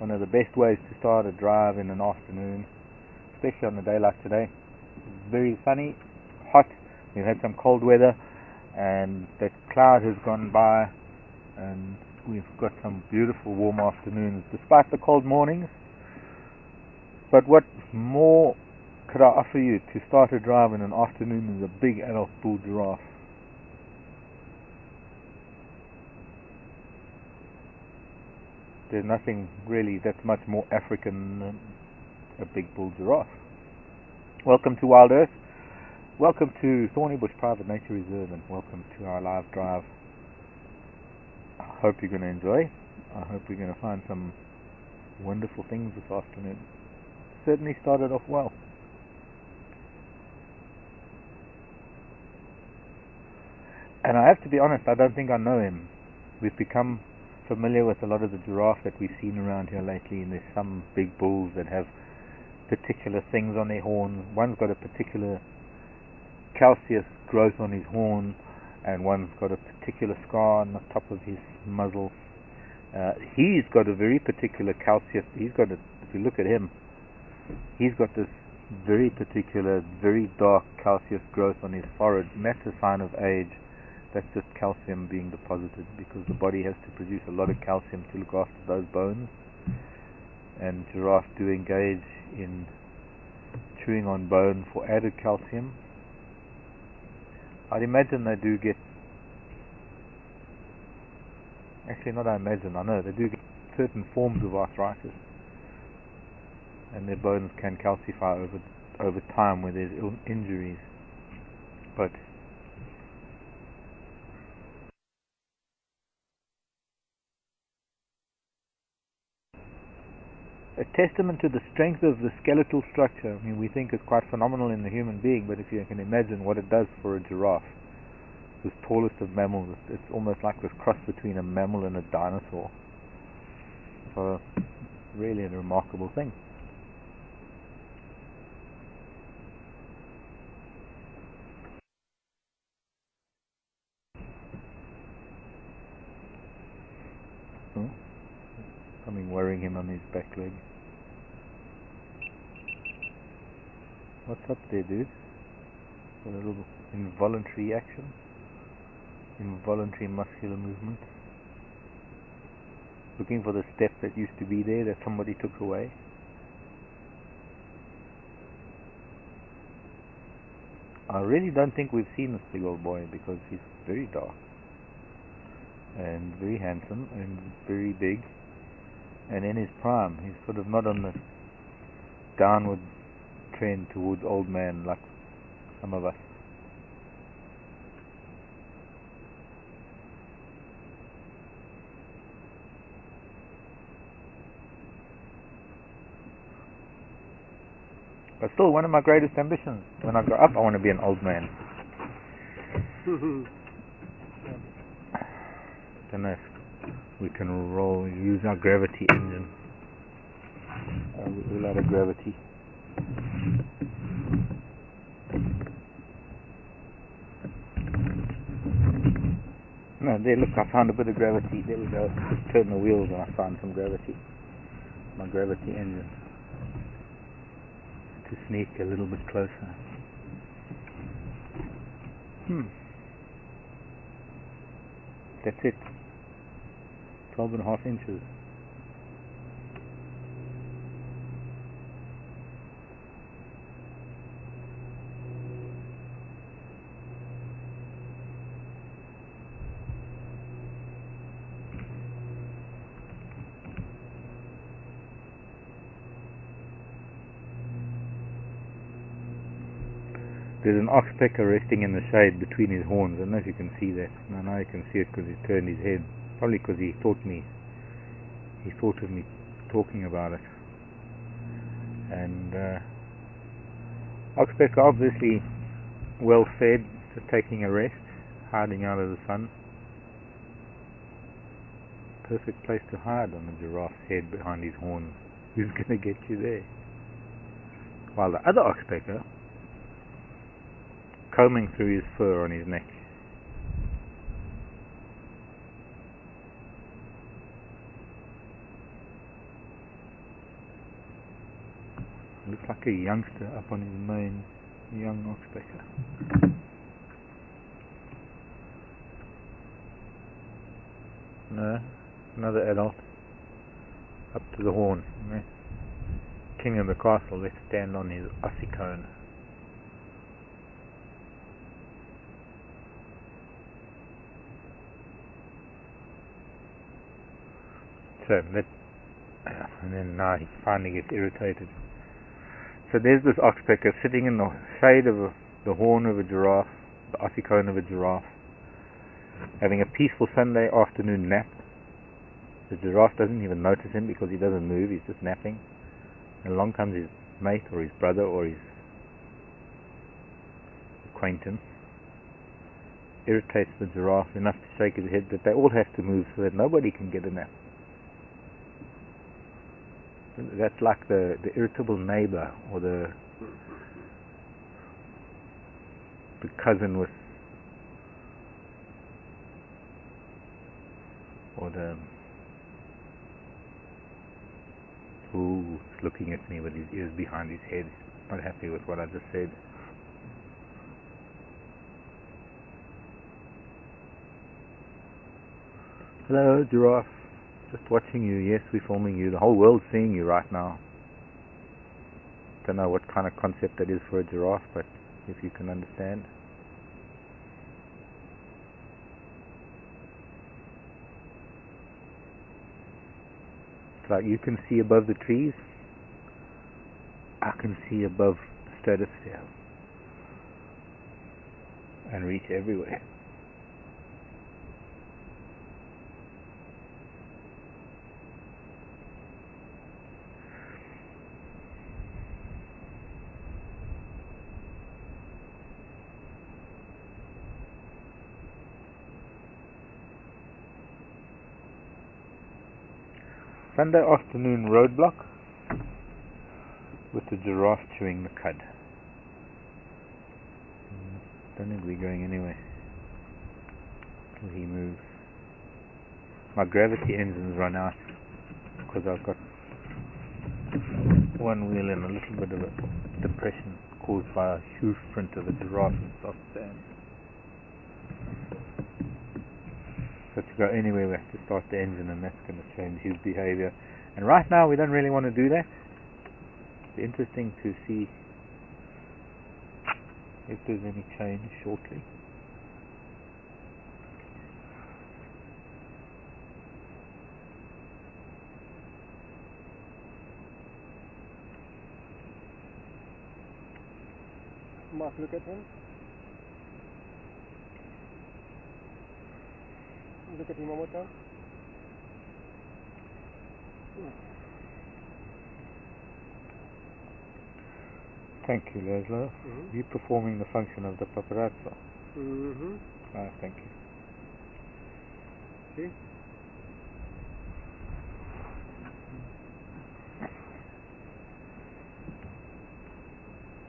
one of the best ways to start a drive in an afternoon, especially on a day like today. It's very sunny, hot, we've had some cold weather, and that cloud has gone by, and we've got some beautiful warm afternoons despite the cold mornings. But what more could I offer you to start a drive in an afternoon is a big adult bull giraffe. There's nothing really that's much more African than a big bull giraffe. Welcome to Wild Earth. Welcome to Thornybush Private Nature Reserve, and welcome to our live drive. I hope you're going to enjoy. I hope we're going to find some wonderful things this afternoon. Certainly started off well. And I have to be honest, I don't think I know him. We've become familiar with a lot of the giraffe that we've seen around here lately, and there's some big bulls that have particular things on their horns. One's got a particular calcareous growth on his horn, and one's got a particular scar on the top of his muzzle. He's got a very particular calcareous, if you look at him, he's got this very particular, very dark calcareous growth on his forehead, and that's a sign of age. That's just calcium being deposited, because the body has to produce a lot of calcium to look after those bones, and giraffes do engage in chewing on bone for added calcium. I'd imagine they do get, actually not I imagine, I know they do get certain forms of arthritis, and their bones can calcify over time where there's injuries. But a testament to the strength of the skeletal structure. I mean, we think it's quite phenomenal in the human being, but if you can imagine what it does for a giraffe, this tallest of mammals, it's almost like this cross between a mammal and a dinosaur. So, really a remarkable thing. Oh, something worrying him on his back leg. What's up there, dude? A little involuntary action, involuntary muscular movement. Looking for the step that used to be there that somebody took away. I really don't think we've seen this big old boy, because he's very dark and very handsome and very big, and in his prime. He's sort of not on the downward trend towards old man like some of us. But still, one of my greatest ambitions, when I grow up, I want to be an old man. Don't know if we can use our gravity engine. We'll add a gravity. No, there, look, I found a bit of gravity. There we go. Just turn the wheels and I found some gravity. My gravity engine. To sneak a little bit closer. That's it. 12.5 inches. There's an oxpecker resting in the shade between his horns. I don't know if you can see that. No, now you can see it because he turned his head. Probably because he thought of me talking about it. And oxpecker obviously well fed, just taking a rest, hiding out of the sun. Perfect place to hide on the giraffe's head behind his horns. Who's going to get you there? While the other oxpecker combing through his fur on his neck. like a youngster up on his mane, young oxpecker. No, another adult up to the horn. King of the castle, let's stand on his ossicone. So and then now he finally gets irritated. So there's this oxpecker sitting in the shade of the horn of a giraffe, the ossicone of a giraffe, having a peaceful Sunday afternoon nap. The giraffe doesn't even notice him because he doesn't move, he's just napping. And along comes his mate or his brother or his acquaintance, irritates the giraffe enough to shake his head that they all have to move so that nobody can get a nap. That's like the irritable neighbor or the cousin with, or the who's looking at me with his ears behind his head, not happy with what I just said. Hello, giraffe. Just watching you. Yes, we're filming you. The whole world's seeing you right now. Don't know what kind of concept that is for a giraffe, but if you can understand. It's like you can see above the trees. I can see above the stratosphere and reach everywhere. Sunday afternoon roadblock with the giraffe chewing the cud. Don't think we're going anywhere till he moves. My gravity engine's run out because I've got one wheel in a little bit of a depression caused by a hoof print of a giraffe in soft sand. So to go anywhere we have to start the engine, and that's going to change his behavior. And right now we don't really want to do that. It's interesting to see if there's any change shortly. Mark, look at him. Look at him one more time. Thank you, Leslie. You're performing the function of the paparazzo. Thank you. See?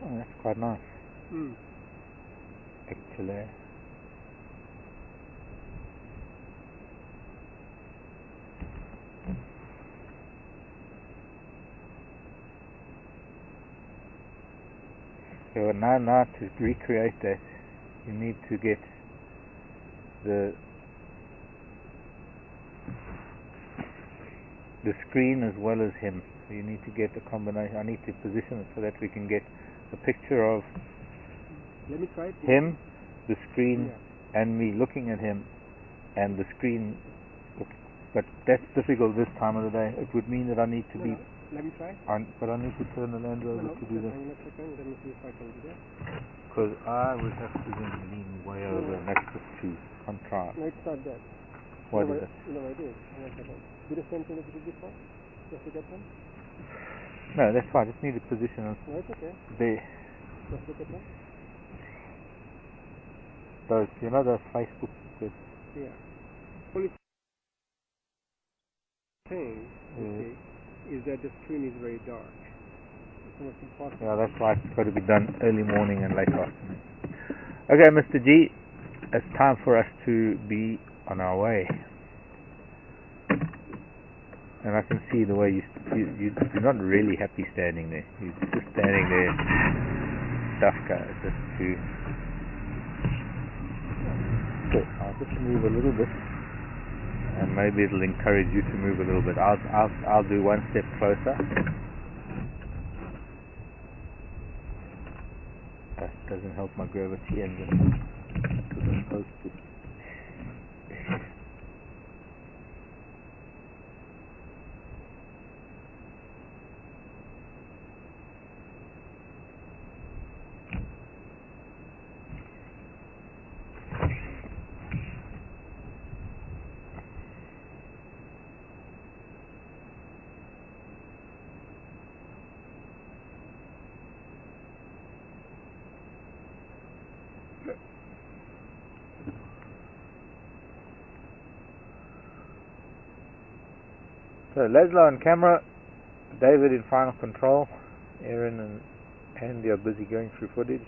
Oh, that's quite nice. Actually. So now to recreate that, you need to get the screen as well as him. So you need to get a combination. I need to position it so that we can get a picture of Let me try it. him, the screen, and me looking at him, and the screen. But that's difficult this time of the day. It would mean that I need to be. Let me try. But I need to turn the Land Rover to do that. Hang on a second. Let me see if I can do that. Because I would have to then lean way over, and that's just too contrived. No, it's not that. What is it? You know what I did? Hang on a second. Do the same thing that you did before. Just to get them. No, that's fine. I just need to position it No, it's okay. there. Just look at them. Those, you know, those Facebook. Yeah. Only thing, okay, is that the screen is very dark. It's almost impossible. Yeah, that's why it's got to be done early morning and late afternoon. Okay, Mr. G, it's time for us to be on our way. And I can see the way you're not really happy standing there. You're just standing there, tough guy, just to... So I'll just move a little bit, and maybe it'll encourage you to move a little bit. I'll do one step closer. That doesn't help my gravity engine. Because I'm supposed to. So Laszlo on camera, David in final control, Aaron and Andy are busy going through footage.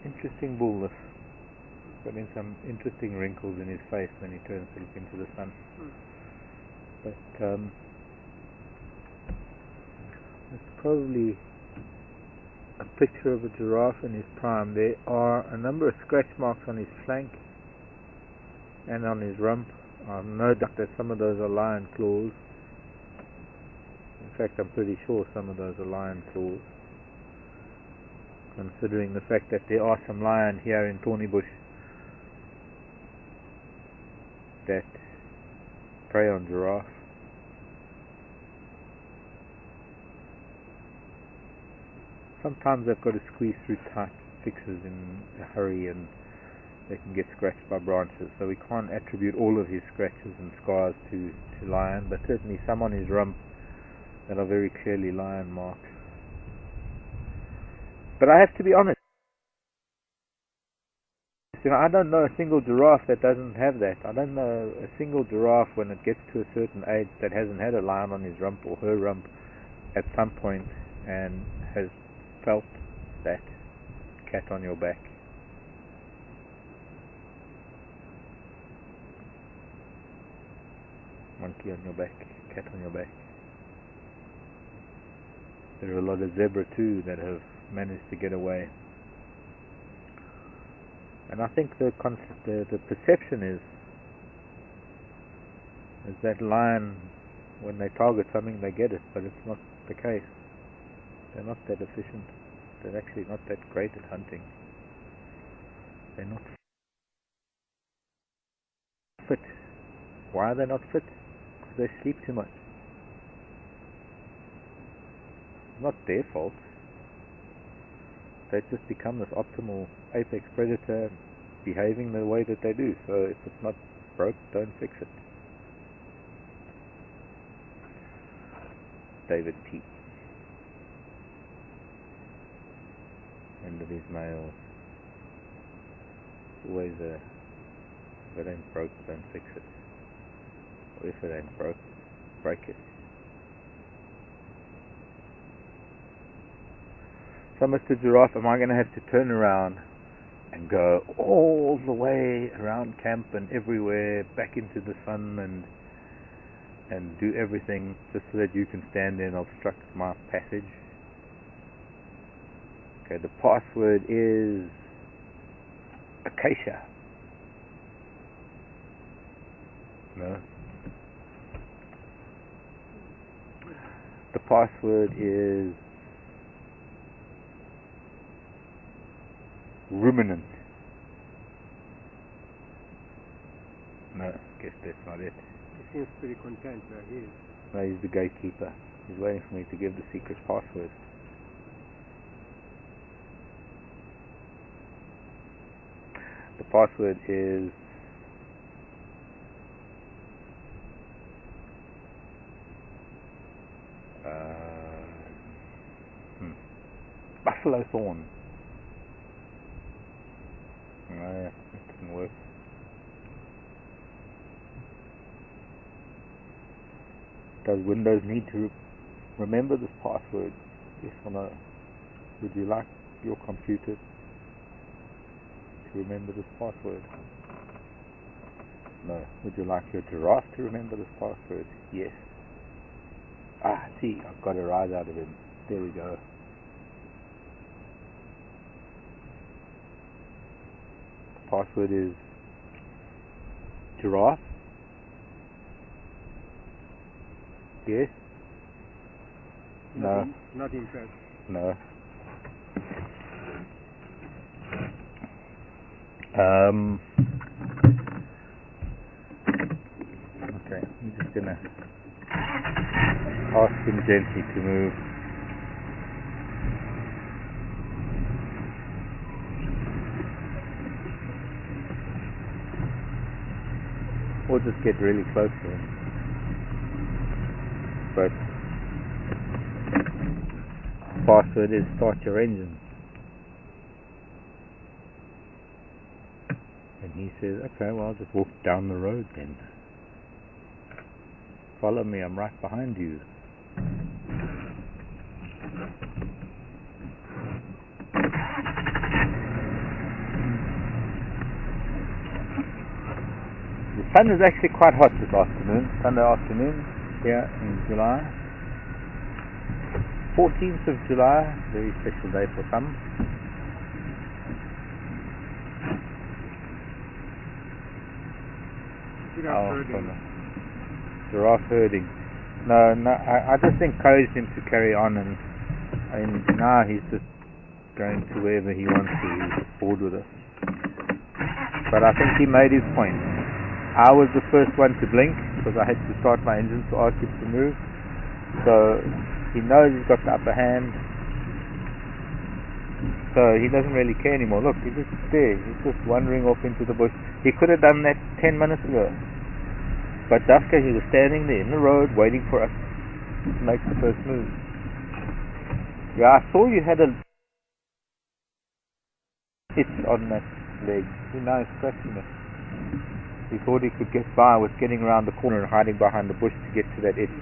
Interesting bull this. Got in some interesting wrinkles in his face when he turns to look into the sun. But it's probably a picture of a giraffe in his prime. There are a number of scratch marks on his flank and on his rump. I've no doubt that some of those are lion claws. In fact, I'm pretty sure some of those are lion claws, considering the fact that there are some lion here in Thornybush that prey on giraffe. Sometimes they've got to squeeze through tight fixes in a hurry and they can get scratched by branches, so we can't attribute all of his scratches and scars to lion, but certainly some on his rump that are very clearly lion marks. But I have to be honest, I don't know a single giraffe that doesn't have that. I don't know a single giraffe when it gets to a certain age that hasn't had a lion on his rump or her rump at some point and has felt that cat on your back. Monkey on your back, cat on your back. There are a lot of zebra too that have managed to get away. And I think the perception is that lion, when they target something, they get it, but it's not the case. They're not that efficient. They're actually not that great at hunting. They're not fit. Why are they not fit? Because they sleep too much. Not their fault. They've just become this optimal apex predator, behaving the way that they do. So if it's not broke, don't fix it. David P. End of his nails. Always if it ain't broke, don't fix it. Or if it ain't broke, break it. So Mr. Giraffe, am I going to have to turn around and go all the way around camp and everywhere back into the sun and do everything just so that you can stand there and obstruct my passage? Okay, the password is acacia. No. The password is ruminant. No, guess that's not it. He seems pretty content where he is. No, he's the gatekeeper. He's waiting for me to give the secret password. The password is buffalo thorn. No, it didn't work. Does Windows need to remember this password? Yes or no? Would you like your computer to remember this password? No. Would you like your giraffe to remember this password? Yes. Ah, see, I've got a rise out of him. There we go. The password is giraffe. Yes. No. Not impressed. No. Okay, I'm just gonna ask him gently to move. Or just get really close to him. But the password is start your engine. And he says, okay, well, I'll just walk down the road then. Follow me, I'm right behind you. The sun is actually quite hot this afternoon, Sunday afternoon, here in July. 14th of July, very special day for some. Giraffe herding. No, I just encouraged him to carry on, and now he's just going to wherever he wants to. He's just bored with us. But I think he made his point. I was the first one to blink because I had to start my engine to ask him to move. So he knows he's got the upper hand. So he doesn't really care anymore. Look, he's just there. He's just wandering off into the bush. He could have done that 10 minutes ago. But Dafka, he was standing there in the road waiting for us to make the first move. Yeah, I saw you had a itch on that leg. Now he's scratching it. He thought he could get by with getting around the corner and hiding behind the bush to get to that itch.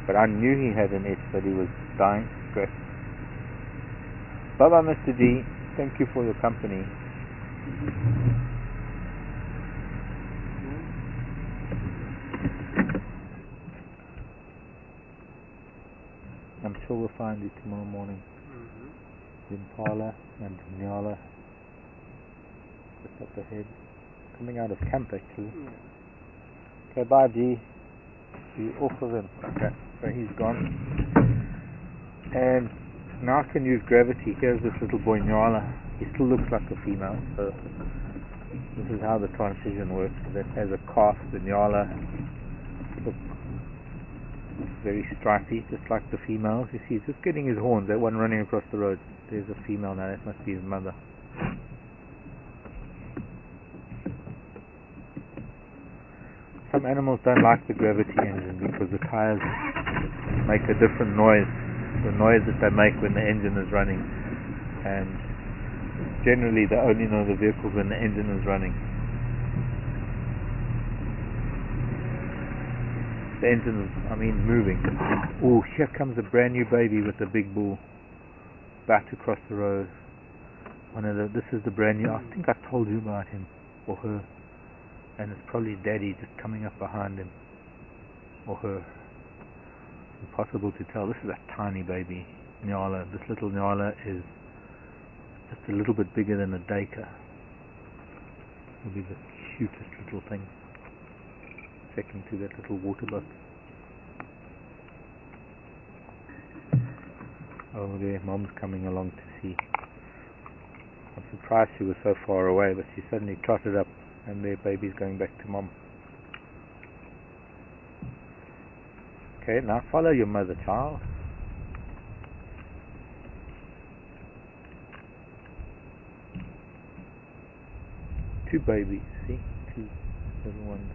But I knew he had an itch that he was dying to scratch. Bye-bye, Mr. G. Thank you for your company. I'm sure we'll find you tomorrow morning. Impala and Nyala just up ahead. Coming out of camp actually. Okay, bye G. You off of him. Okay, so he's gone. And now I can use gravity. Here's this little boy Nyala. He still looks like a female, so this is how the transition works. That has a calf, the Nyala. Look, very stripy, just like the females. You see, just getting his horns, that one running across the road. There's a female now, that must be his mother. Some animals don't like the gravity engine because the tires make a different noise, the noise that they make when the engine is running. And generally they only know the vehicles when the engine is running. The engine is, moving. Oh, here comes a brand new baby with a big bull about to cross the road. This is the brand new, I think I told you about him, or her. And it's probably daddy just coming up behind him, or her. It's impossible to tell. This is a tiny baby Nyala. This little Nyala is just a little bit bigger than a Dacre. It'll be the cutest little thing. Second to that little water buck. Oh, there, Mom's coming along to see. I'm surprised she was so far away, but she suddenly trotted up, and their baby's going back to Mom. Okay, now follow your mother, child. Two babies, see? Two little ones.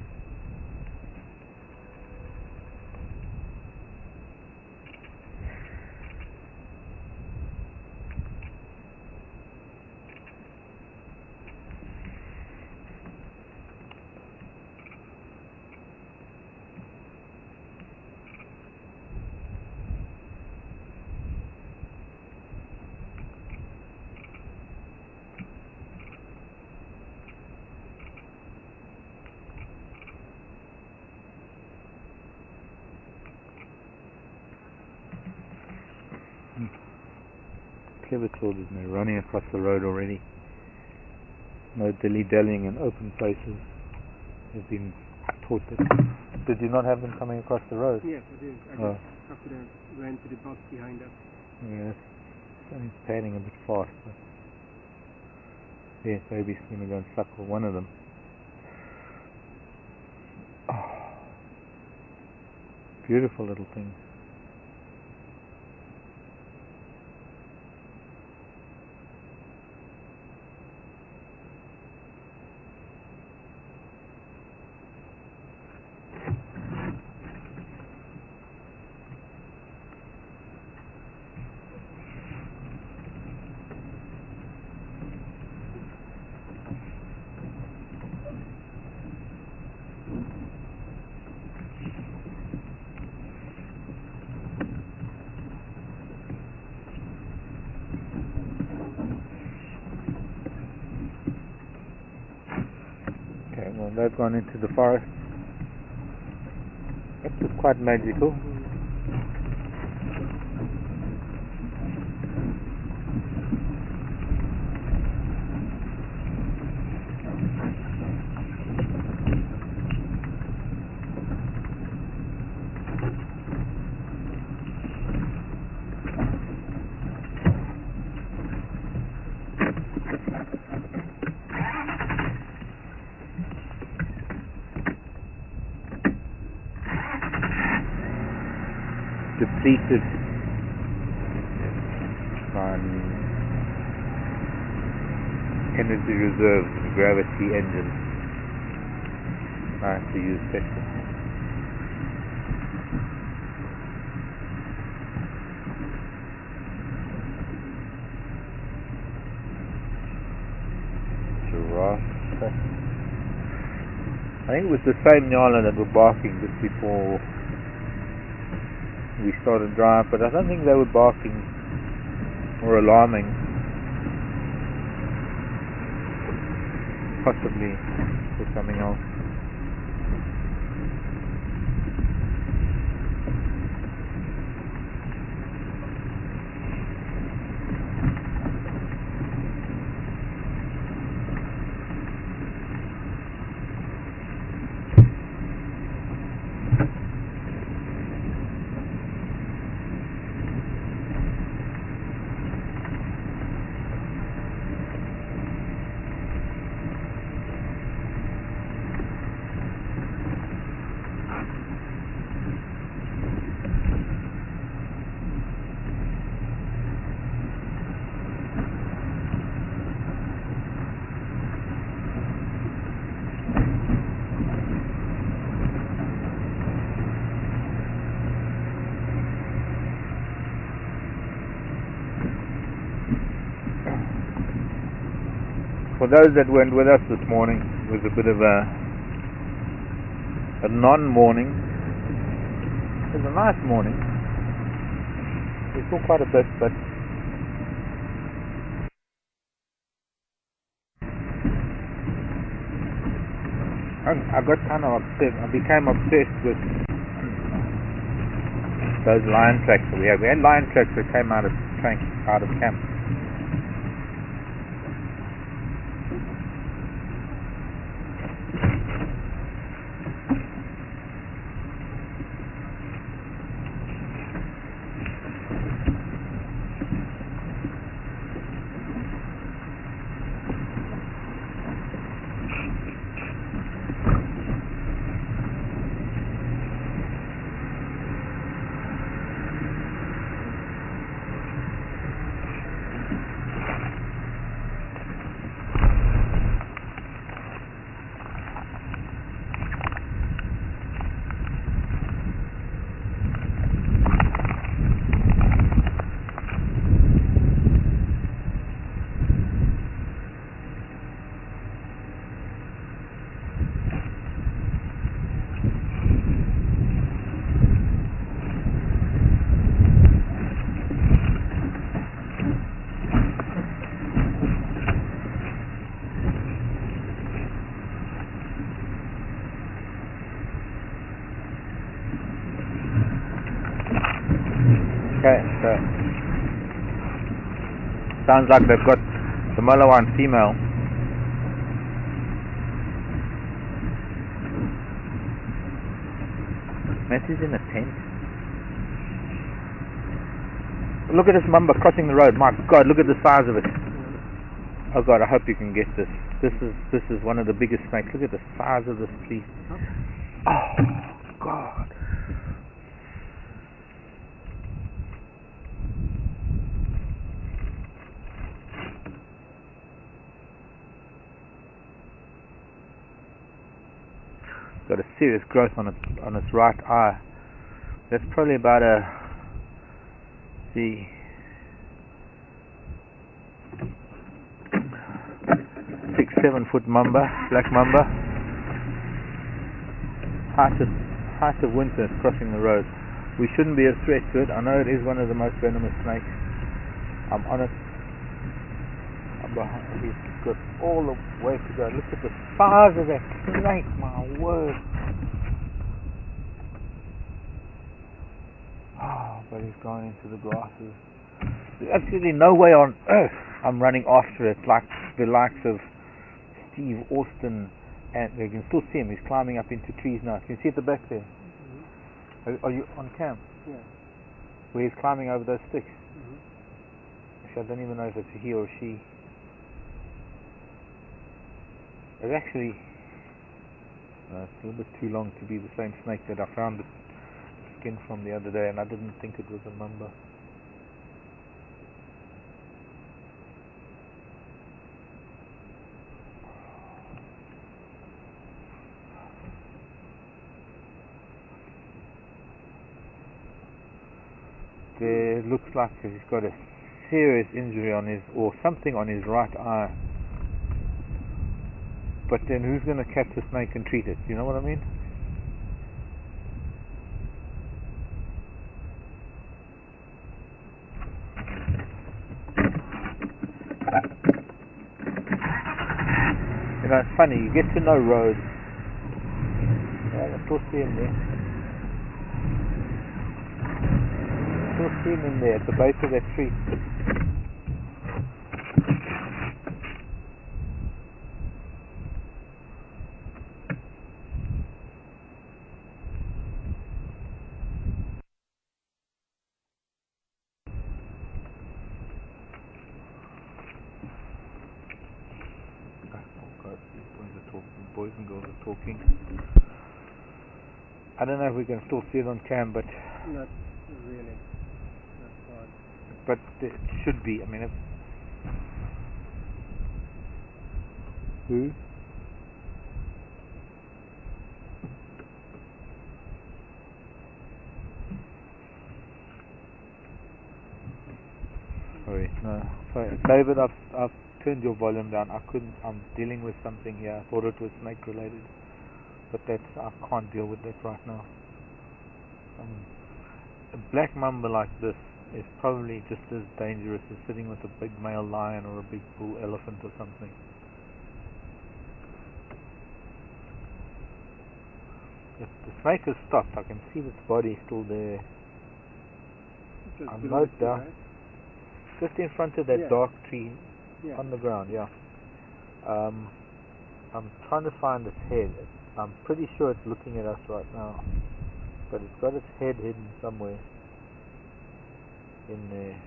clever children. They're running across the road already. No dilly-dallying in open places. They've been taught that. Did you not have them coming across the road? Yes, I did. I just after they ran to the bus behind us. Yes. It's panning a bit fast. But yes, baby's going to go and suckle one of them. Oh, beautiful little things. Okay, well, they've gone into the forest. That was quite magical. Depleted on energy reserves and gravity engines. Nice to use petrol. Giraffe. I think it was the same Nyala that were barking just before we started drive, but I don't think they were barking or alarming. Possibly for something else. For those that weren't with us this morning, it was a bit of a non-morning. It was a nice morning. We saw quite a bit, but I got kind of obsessed. I became obsessed with those lion tracks that we had. We had lion tracks that came out of camp. Sounds like they've got the Malawan female. Matthew's in a tent. Look at this mamba crossing the road. My God, look at the size of it. Oh God, I hope you can get this. This is one of the biggest snakes. Look at the size of this, please. Oh God. Got a serious growth on its right eye. That's probably about a 6-7 foot mamba, black mamba. Height of winter is crossing the road. We shouldn't be a threat to it. I know it is one of the most venomous snakes. I'm on it. I'm behind. He's got all the way to go. Look at the size of that snake, my word. Oh, but he's gone into the grasses. There's absolutely no way on earth I'm running after it like the likes of Steve Austin, and you can still see him. He's climbing up into trees now. Can you see at the back there? Mm-hmm. Are you on cam? Yeah. Where he's climbing over those sticks. Mm-hmm. Actually, I don't even know if it's a he or she. It's actually it's a little bit too long to be the same snake that I found the skin from the other day, and I didn't think it was a mamba. There looks like he's got a serious injury on his, or something on his right eye. But then who's going to catch the snake and treat it? You know what I mean? You know, it's funny, you get to know roads. Yeah, I still see him there. Still see him in there at the base of that tree. Boys and girls are talking. I don't know if we can still see it on cam, but not really. That's hard. But it should be. I mean, it's who? Sorry, no. Sorry, David. I've turned your volume down. I couldn't. I'm dealing with something here. I thought it was snake related, but I can't deal with that right now. A black mamba like this is probably just as dangerous as sitting with a big male lion or a big bull elephant or something. If the snake has stopped, I can see its body still there. I'm no doubt. Right? Just in front of that dark tree on the ground, I'm trying to find its head. I'm pretty sure it's looking at us right now, but it's got its head hidden somewhere in there.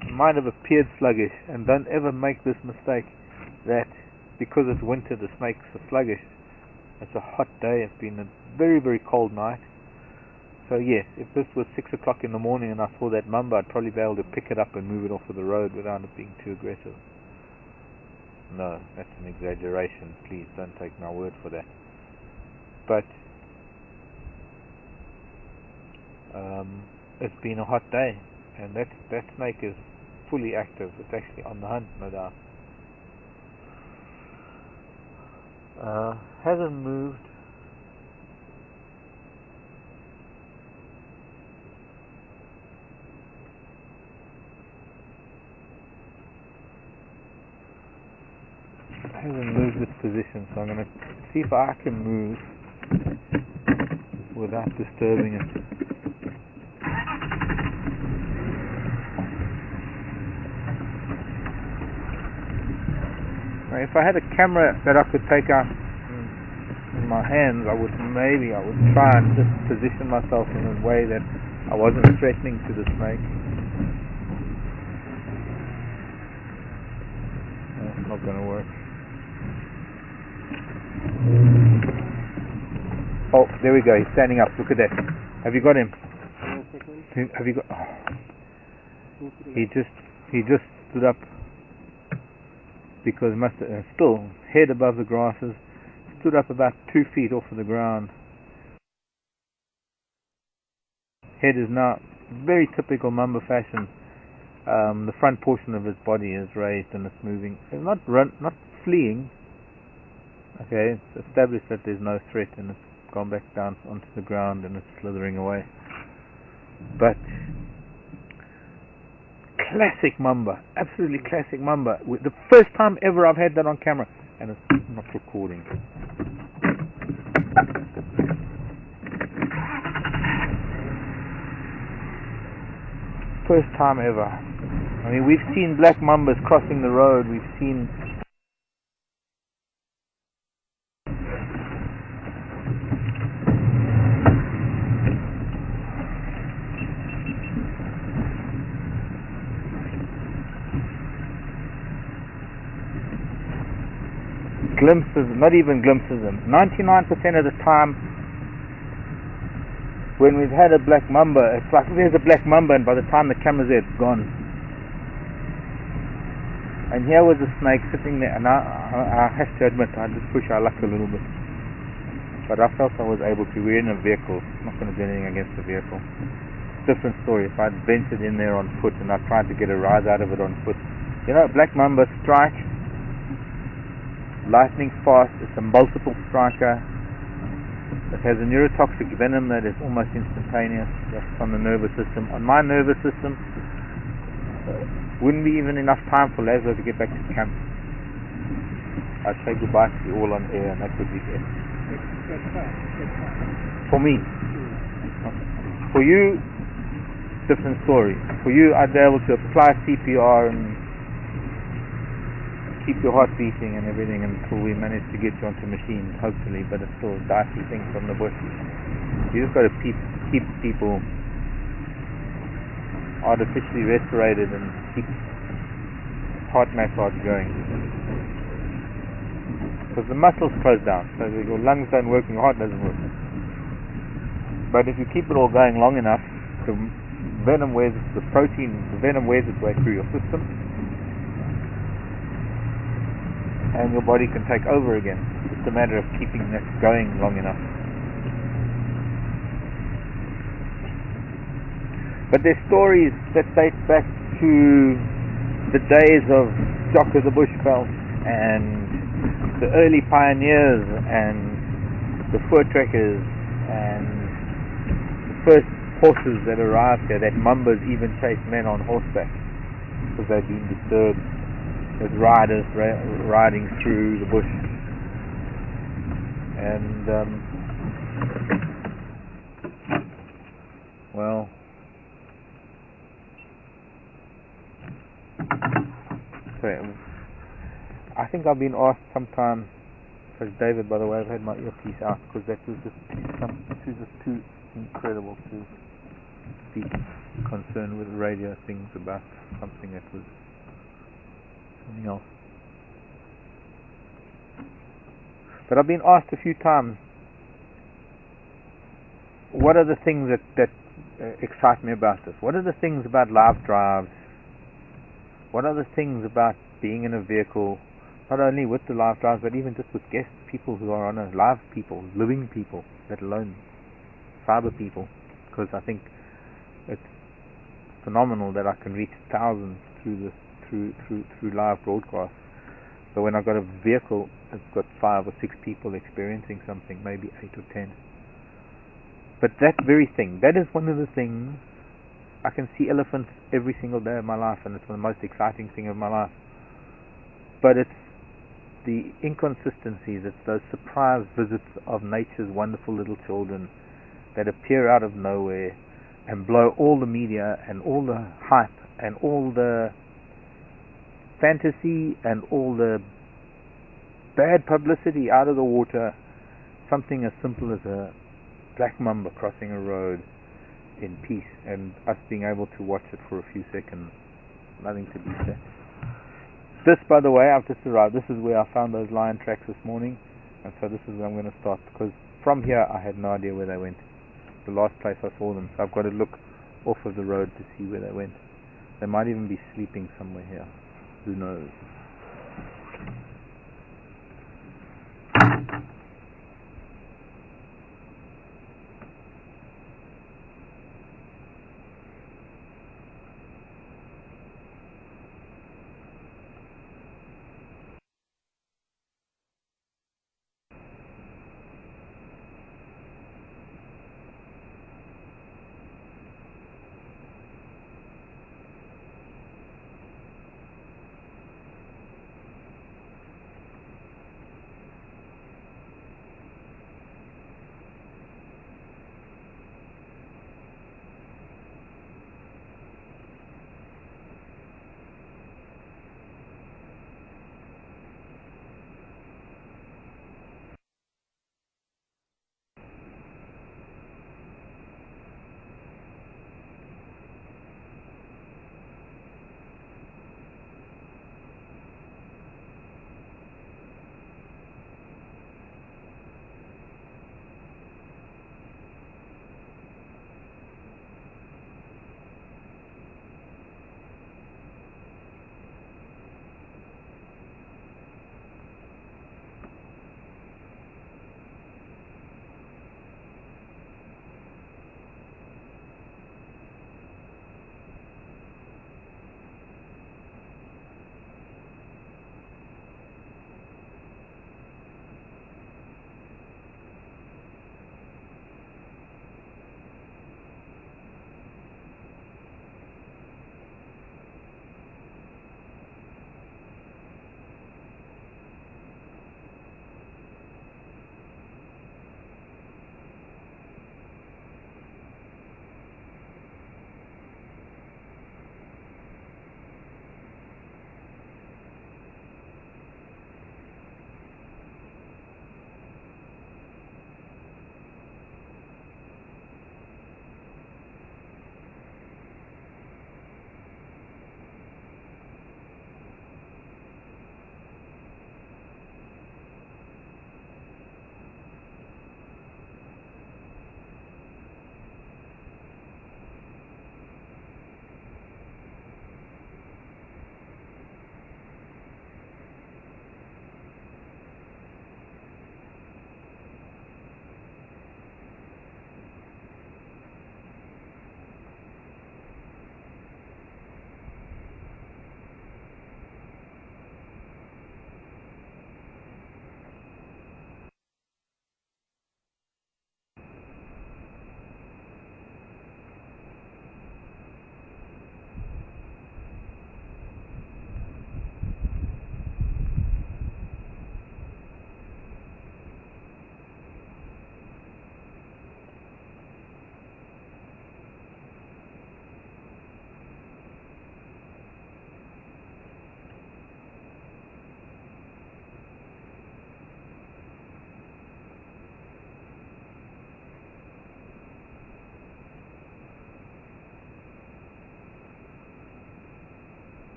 It might have appeared sluggish, and don't ever make this mistake that because it's winter the snakes are sluggish. It's a hot day, it's been a very, very cold night. So yes, if this was 6 o'clock in the morning and I saw that mamba, I'd probably be able to pick it up and move it off of the road without it being too aggressive. No, that's an exaggeration. Please don't take my word for that. But it's been a hot day, and that snake is fully active. It's actually on the hunt, no doubt. Hasn't moved. Hasn't moved its position. So I'm going to see if I can move without disturbing it. Now, if I had a camera that I could take out in my hands, I would try and just position myself in a way that I wasn't threatening to the snake. That's not going to work. Oh, there we go. He's standing up. Look at that. Have you got him? Have you got? Oh. He just stood up because still head above the grasses. Stood up about 2 feet off of the ground. Head is now very typical Mamba fashion. The front portion of his body is raised and it's moving. It's not fleeing. Okay, it's established that there's no threat and it's gone back down onto the ground and it's slithering away. But classic Mamba, absolutely classic Mamba. The first time ever I've had that on camera, and it's not recording. First time ever. I mean, we've seen black mambas crossing the road. We've seen glimpses, not even glimpses. 99% of the time, when we've had a black mamba, it's like there's a black mamba, and by the time the camera's there, it's gone. And here was a snake sitting there, and I have to admit, I did push our luck a little bit. But I felt I was able to. We're in a vehicle. I'm not going to do anything against the vehicle. Different story. If I'd ventured in there on foot and I tried to get a rise out of it on foot. You know, black mamba strike, lightning fast. It's a multiple striker. It has a neurotoxic venom that is almost instantaneous, just on the nervous system. On my nervous system, wouldn't be even enough time for Laszlo to get back to camp. I'd say goodbye to you all on air, and that would be it. For me. For you, different story. For you, I'd be able to apply CPR and keep your heart beating and everything until we manage to get you onto machines, hopefully, but it's still a dicey thing from the bush. You just got to keep people artificially respirated and keep heart massage going. Because the muscles close down, so your lungs don't work and your heart doesn't work. But if you keep it all going long enough, the venom wears its way through your system, and your body can take over again. It's just a matter of keeping that going long enough. But there's stories that date back to the days of Jock of the Bushveld and the early pioneers and the fur trekkers and the first horses that arrived here, that Mambas even chased men on horseback because they'd been disturbed with riders riding through the bush. And well, so I think I've been asked sometime, because David, by the way, I've had my earpiece out because that was just too incredible to be concerned with radio things about something that was something else. But I've been asked a few times, what are the things that excite me about this? What are the things about live drives? What are the things about being in a vehicle, not only with the live drives, but even just with guests, people who are on a live people, living people, let alone cyber people? Because I think it's phenomenal that I can reach thousands through live broadcasts. So when I've got a vehicle, it's got 5 or 6 people experiencing something, maybe 8 or 10. But that very thing, that is one of the things. I can see elephants every single day of my life, and it's the most exciting thing of my life. But it's the inconsistencies, it's those surprise visits of nature's wonderful little children that appear out of nowhere and blow all the media and all the hype and all the fantasy and all the bad publicity out of the water. Something as simple as a black mamba crossing a road in peace and us being able to watch it for a few seconds. Nothing to beat that. This, by the way, I've just arrived. This is where I found those lion tracks this morning, and so this is where I'm going to start, because from here I had no idea where they went. The last place I saw them, so I've got to look off of the road to see where they went. They might even be sleeping somewhere here. Who knows?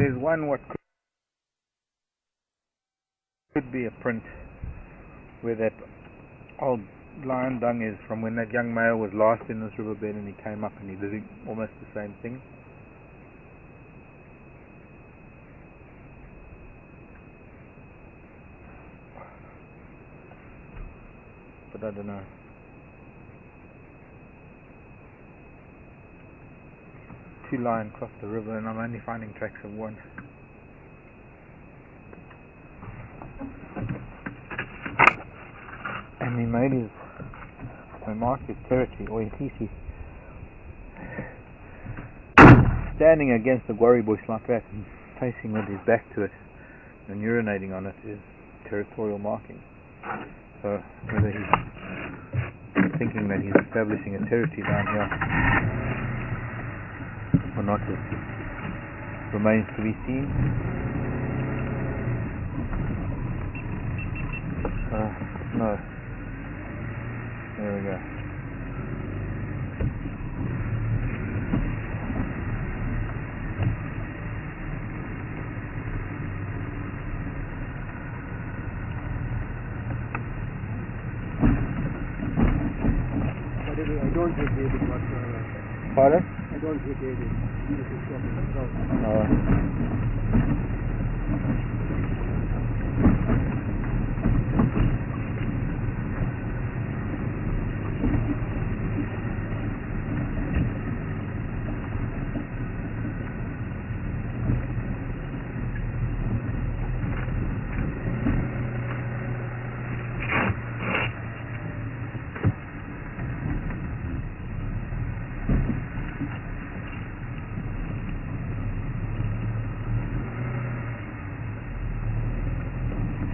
there's one what could be a print where that old lion dung is from when that young male was last in this riverbed and he came up and he did almost the same thing. But I don't know. Two lions crossed the river and I'm only finding tracks of one. And he made his, he marked his territory, or at least he's standing against the guarri bush like that and facing with his back to it and urinating on it is territorial marking. So whether he's thinking that he's establishing a territory down here or not remains to be seen. No. There we go. I don't hit David whatsoever. Pardon? I don't hit David. This is something else. No.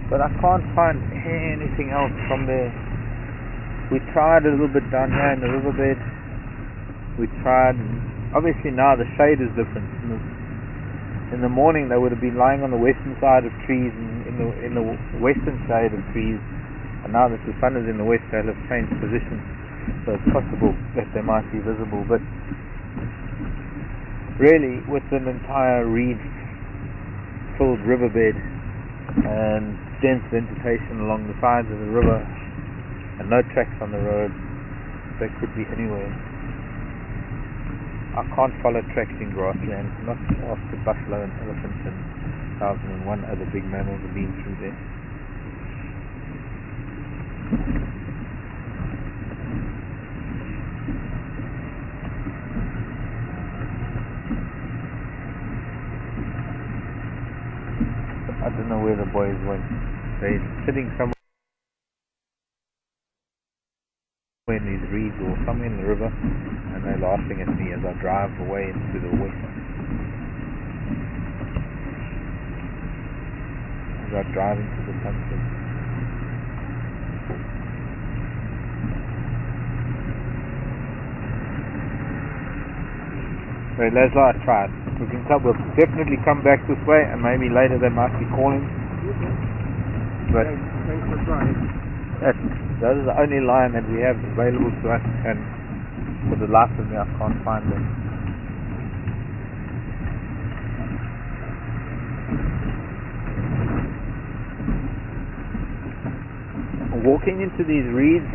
But I can't find anything else from there. We tried a little bit down here in the riverbed. We tried, obviously now the shade is different. In the morning they would have been lying on the western side of trees and in the western shade of trees, and now that the sun is in the west they'll have changed position, so it's possible that they might be visible. But really with an entire reed filled riverbed and dense vegetation along the sides of the river and no tracks on the road, they could be anywhere. I can't follow tracks in grassland, not after buffalo and elephants and 1,001 other big mammals have been through there. I don't know where the boys went. They're sitting somewhere in these reeds or somewhere in the river, and they're laughing at me as I drive away into the west. As I drive into the sunset. Right, Leslie, I tried. We can we'll definitely come back this way, and maybe later they might be calling. But thanks for trying. That is the only line that we have available to us, and for the life of me I can't find them. Walking into these reeds,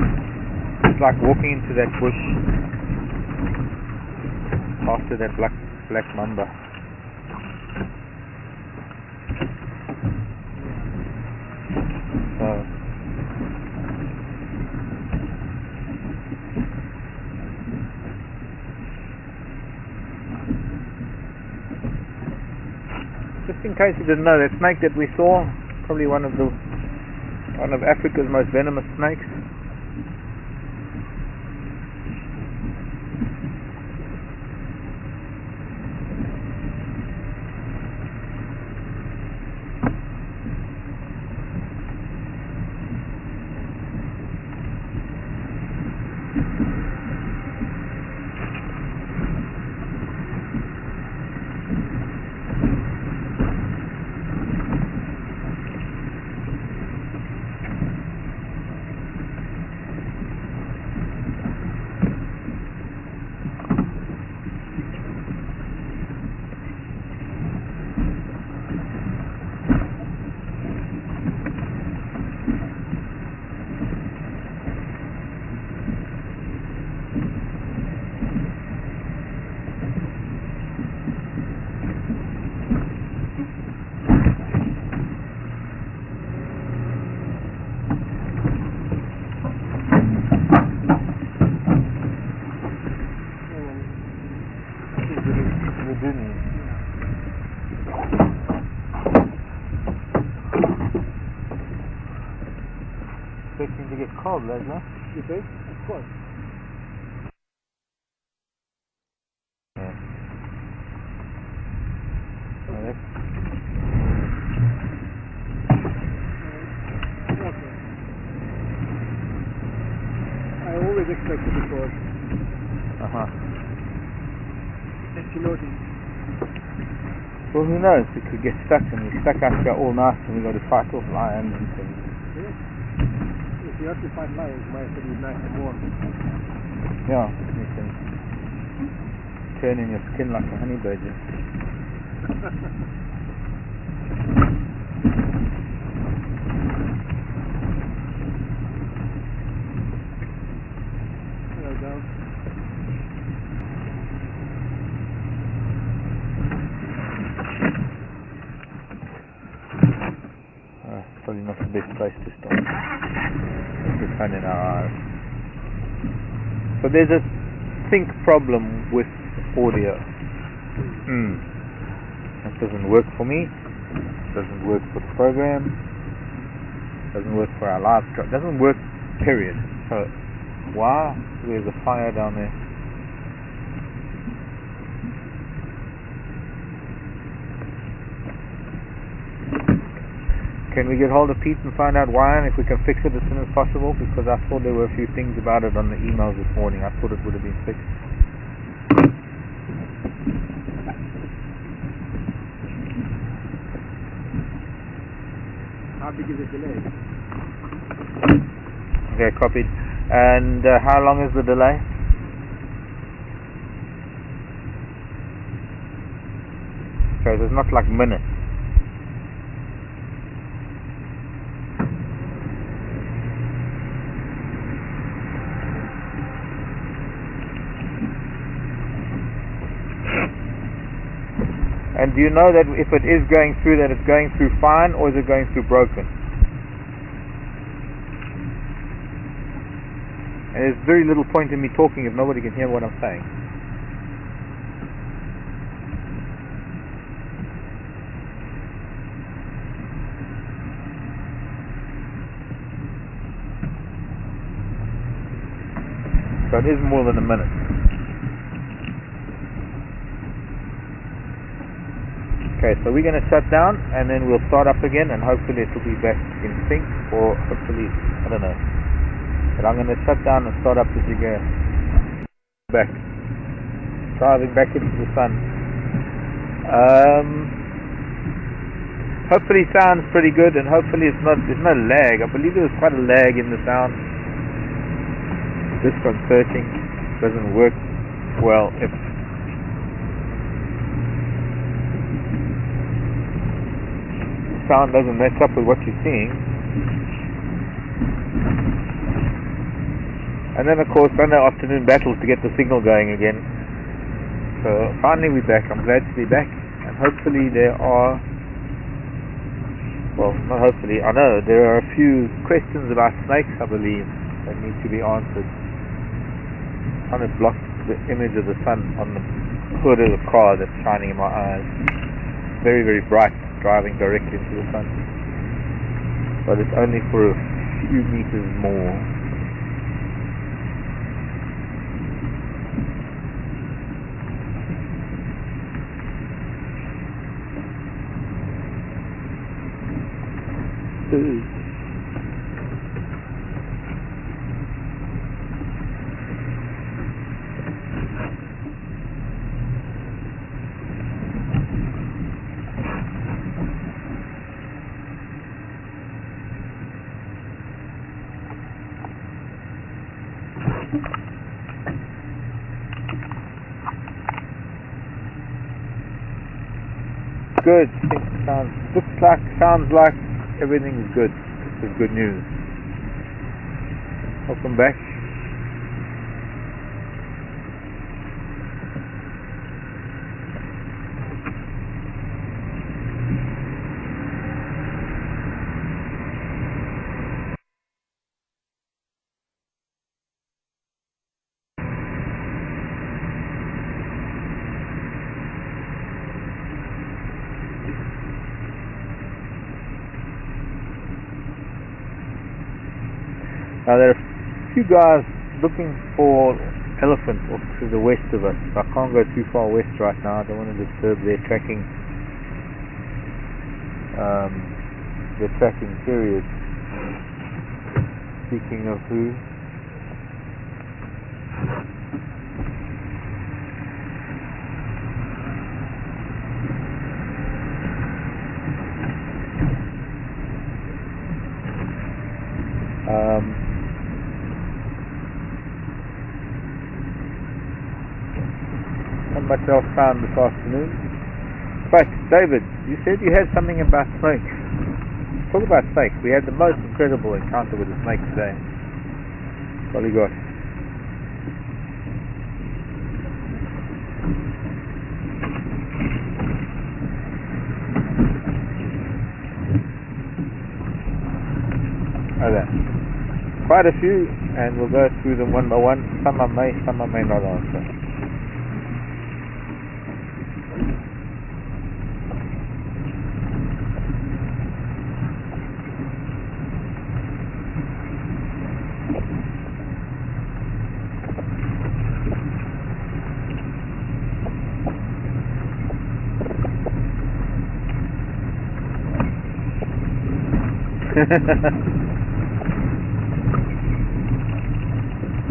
it's like walking into that bush after that black mamba. So just in case you didn't know, that snake that we saw, probably one of Africa's most venomous snakes. expecting to get cold, Leslie. You think? Of course. Yeah. Well, that's Okay. I always expect to be cold. If you notice. Well, who knows? We could get stuck, and we're stuck out here all night, and we got to fight off lions and things. Yeah. If you have to fight lions, you might as well be nice and warm. Yeah, you can turn in your skin like a honey badger. Hello, Dal. Probably not the best place to start. With the sun in our eyes. So there's a sync problem with audio. It doesn't work for me. Doesn't work for the program. Doesn't work for our live stream. Doesn't work, period. So why? There's a fire down there. Can we get hold of Pete and find out why, and if we can fix it as soon as possible? Because I thought there were a few things about it on the emails this morning. I thought it would have been fixed. How big is the delay? Okay, copied. And how long is the delay? Okay, so it's not like minutes. And do you know that if it is going through, that it's going through fine, or is it going through broken? And there's very little point in me talking if nobody can hear what I'm saying. So it is more than a minute. Okay, so we're going to shut down, and then we'll start up again, and hopefully it will be back in sync, or hopefully, I don't know. But I'm going to shut down and start up as we go back. Driving back into the sun. Hopefully it sounds pretty good, and hopefully there's no lag. I believe there was quite a lag in the sound. Disconcerting. Doesn't work well if sound doesn't match up with what you're seeing. And then of course Sunday afternoon battles to get the signal going again. So finally we're back. I'm glad to be back, and hopefully there are, well, not hopefully, I know there are a few questions about snakes, I believe, that need to be answered. I'm trying to block the image of the sun on the hood of the car that's shining in my eyes. Very, very bright, driving directly into the sun, but it's only for a few meters more. Good. Sounds like everything is good. This is good news. Welcome back. Now there are a few guys looking for elephants off to the west of us. I can't go too far west right now. I don't want to disturb their tracking period. Speaking of who, not much else found this afternoon. But David, you said you had something about snakes. Talk about snakes. We had the most incredible encounter with a snake today. What do you got? Oh, there. Quite a few, and we'll go through them one by one. Some I may not answer.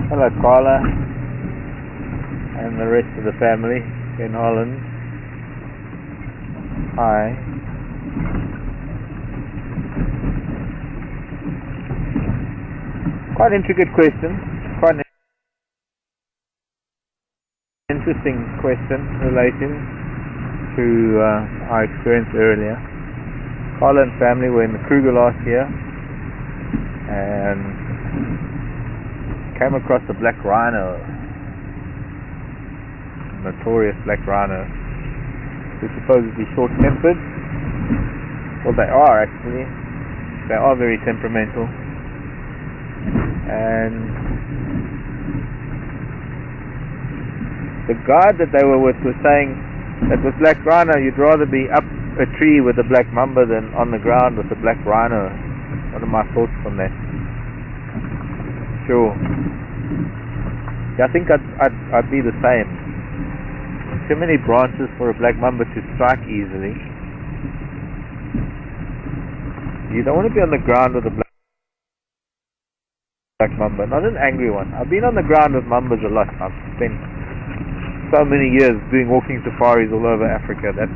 Hello Carla and the rest of the family in Holland. Hi. Quite intricate question. Quite an interesting question relating to our experience earlier. Carla and family were in the Kruger last year and came across a black rhino, notorious black rhino, who's supposedly short-tempered. Well, they are actually. They are very temperamental. And the guide that they were with was saying that with black rhino you'd rather be up a tree with a black mamba than on the ground with a black rhino. What are my thoughts on that? Sure. Yeah, I think I'd be the same. Too many branches for a black mamba to strike easily. You don't want to be on the ground with a black mamba, not an angry one. I've been on the ground with mambas a lot. I've spent so many years doing walking safaris all over Africa that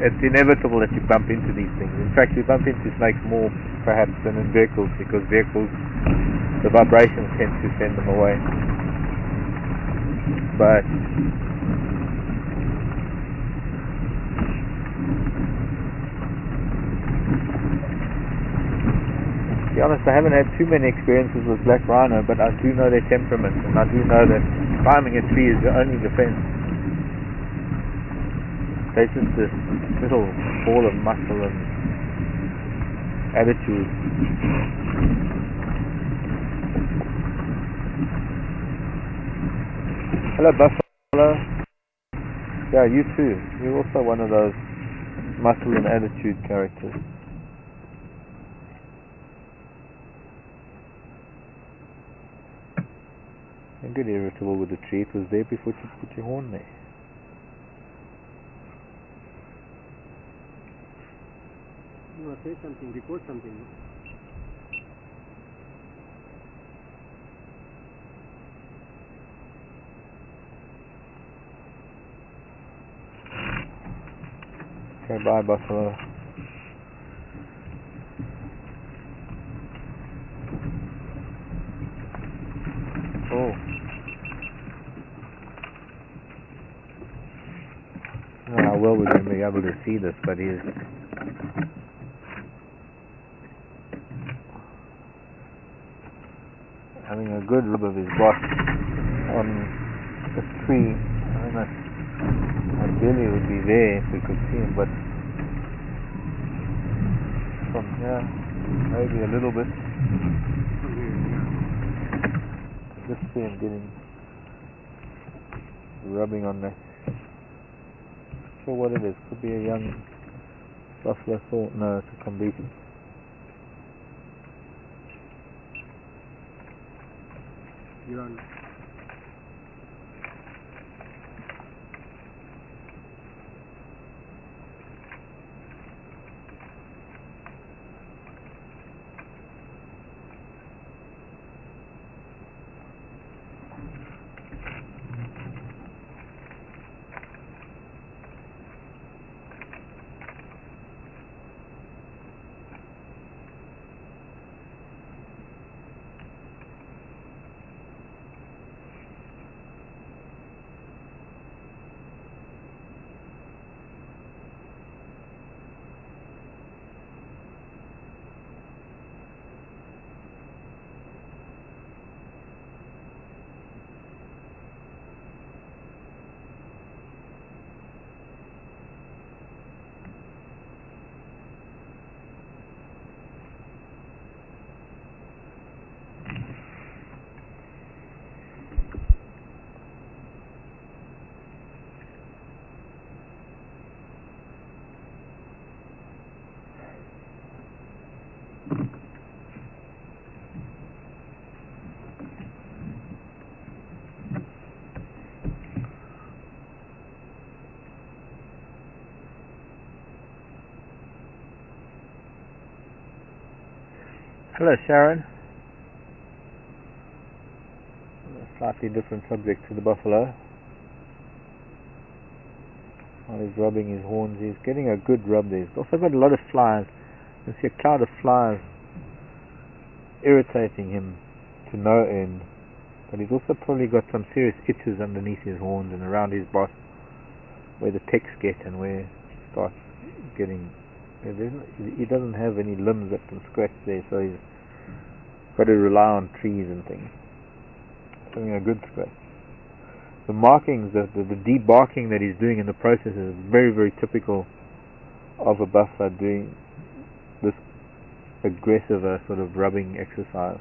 it's inevitable that you bump into these things. In fact, you bump into snakes more perhaps than in vehicles, because vehicles, the vibrations tend to send them away. But to be honest, I haven't had too many experiences with black rhino, but I do know their temperament, and I do know that climbing a tree is your only defense. They're just this little ball of muscle and attitude. Hello Buffalo. Yeah, you too. You're also one of those muscle and attitude characters. Don't get irritable with the tree. It was there before you put your horn there. You want to say something, record something. Okay, bye Buffalo. Oh. I don't know how well we're going to be able to see this, but he's having a good rub of his boss on the tree. I don't know. Ideally it would be there if we could see him, but from here, maybe a little bit. Just see him rubbing on that. Not sure what it is. Could be a young buffalo thought. No, it's a combiti. You're on. Hello, Sharon. A slightly different subject to the buffalo. While he's rubbing his horns, he's getting a good rub there. He's also got a lot of flies. You can see a cloud of flies irritating him to no end. But he's also probably got some serious itches underneath his horns and around his boss, where the pecks get and where it starts getting. He doesn't have any limbs that can scratch there, so he's got to rely on trees and things. Having a good scratch. The markings, the debarking that he's doing in the process is very, very typical of a buffalo doing this aggressive sort of rubbing exercise.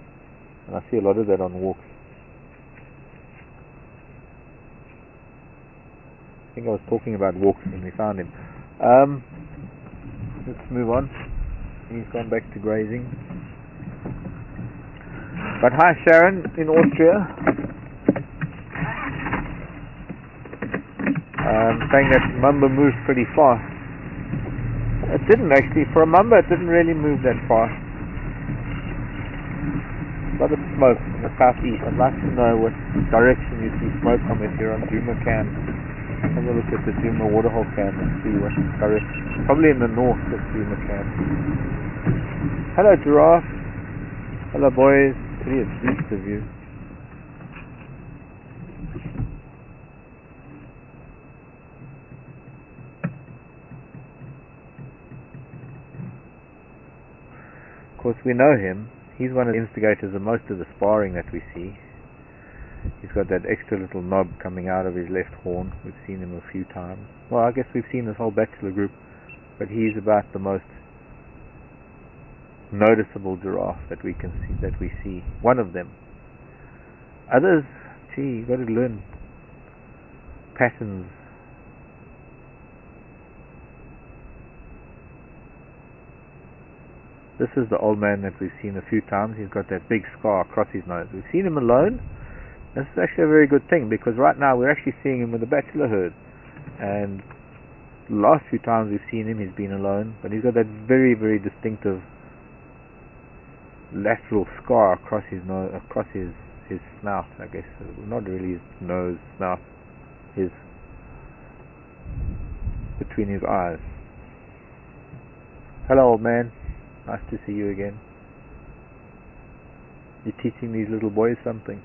And I see a lot of that on walks. I think I was talking about walks when we found him. Let's move on. He's gone back to grazing. But hi Sharon in Austria. Saying that Mamba moves pretty fast. It didn't actually. For a Mamba it didn't really move that fast. A lot of smoke in the southeast. I'd like to know what direction you see smoke from if you're on Duma Can. Have a look at the Duma waterhole can and see what direction. Probably in the north of Duma Can. Hello giraffe. Hello boys. Pretty a beast of you. Of course we know him. He's one of the instigators of most of the sparring that we see. He's got that extra little knob coming out of his left horn. We've seen him a few times. Well, I guess we've seen this whole bachelor group, but he's about the most noticeable giraffe that we can see. That we see. One of them. Others, gee, you got to learn patterns. This is the old man that we've seen a few times. He's got that big scar across his nose. We've seen him alone. This is actually a very good thing, because right now we're actually seeing him with a bachelor herd. And the last few times we've seen him, he's been alone. But he's got that very, very distinctive lateral scar across his nose, across his snout, I guess. Not really his nose, snout. His between his eyes. Hello, old man. Nice to see you again. You're teaching these little boys something.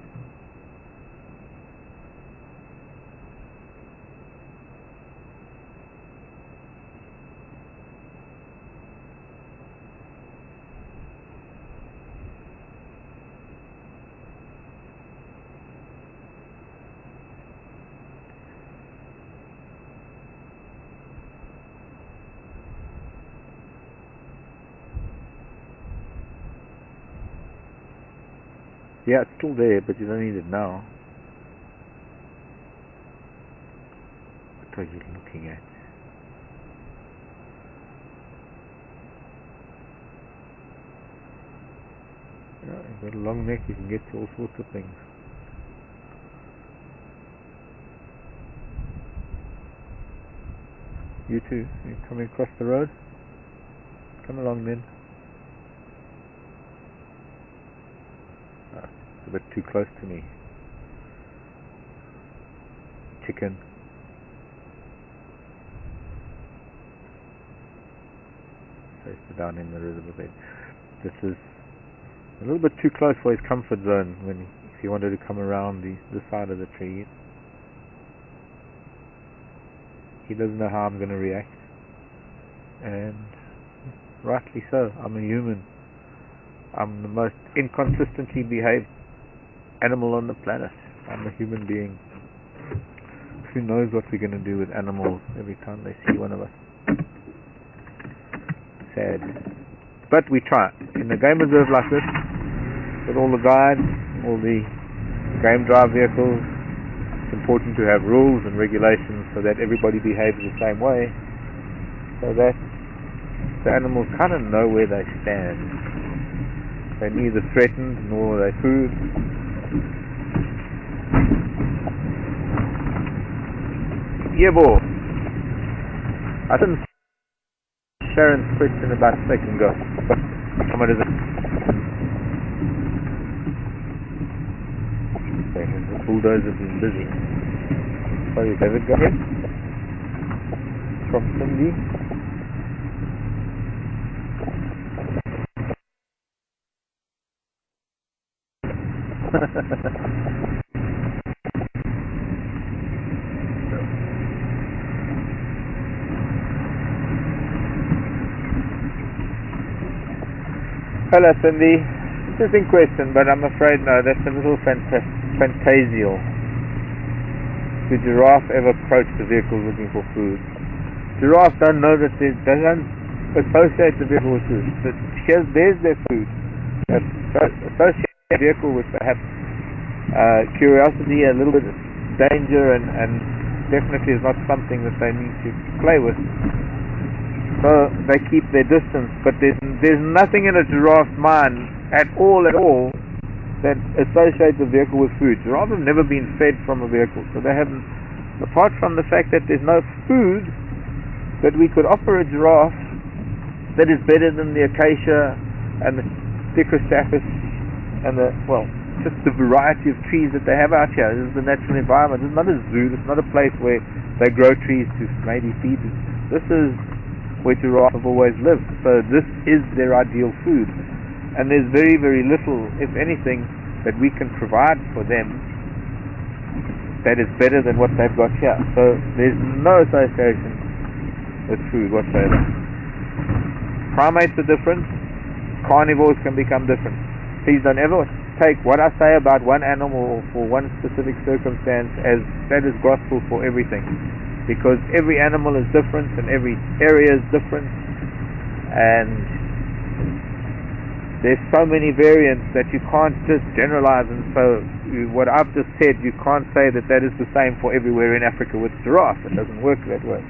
Yeah, it's still there, but you don't need it now. What are you looking at? Yeah, you've got a long neck, you can get to all sorts of things. You too. You coming across the road? Come along then. It's a bit too close to me. Chicken. Down in the riverbed. This is a little bit too close for his comfort zone if he wanted to come around the side of the tree. He doesn't know how I'm going to react, and rightly so. I'm a human. I'm the most inconsistently behaved animal on the planet. I'm a human being. Who knows what we're going to do with animals every time they see one of us? Sad. But we try. In a game reserve like this, with all the guides, all the game drive vehicles, it's important to have rules and regulations so that everybody behaves the same way, so that the animals kind of know where they stand. They're neither threatened nor are they food. Yeah, boy. I didn't Sharon's question about a second ago, but what is it? The bulldozer's been busy. Sorry, David, go ahead. From Cindy. Hello, Cindy. Interesting question, but I'm afraid no, that's a little fantasial. Do giraffe ever approach the vehicle looking for food? Giraffes don't know that they don't associate the vehicle with food. There's their food. They associate the vehicle with perhaps curiosity, a little bit of danger, and definitely is not something that they need to play with. So they keep their distance, but there's nothing in a giraffe's mind at all that associates the vehicle with food. Giraffes have never been fed from a vehicle, so they haven't, apart from the fact that there's no food, that we could offer a giraffe that is better than the acacia and the Stichosaphus and just the variety of trees that they have out here. This is the natural environment. This is not a zoo. This is not a place where they grow trees to maybe feed. This is where giraffes have always lived. So this is their ideal food. And there's very, very little, if anything, that we can provide for them that is better than what they've got here. So there's no association with food whatsoever. Primates are different. Carnivores can become different. Please don't ever take what I say about one animal or for one specific circumstance as that is gospel for everything. Because every animal is different and every area is different, and there's so many variants that you can't just generalize. And so what I've just said, you can't say that is the same for everywhere in Africa with giraffe. It doesn't work that way.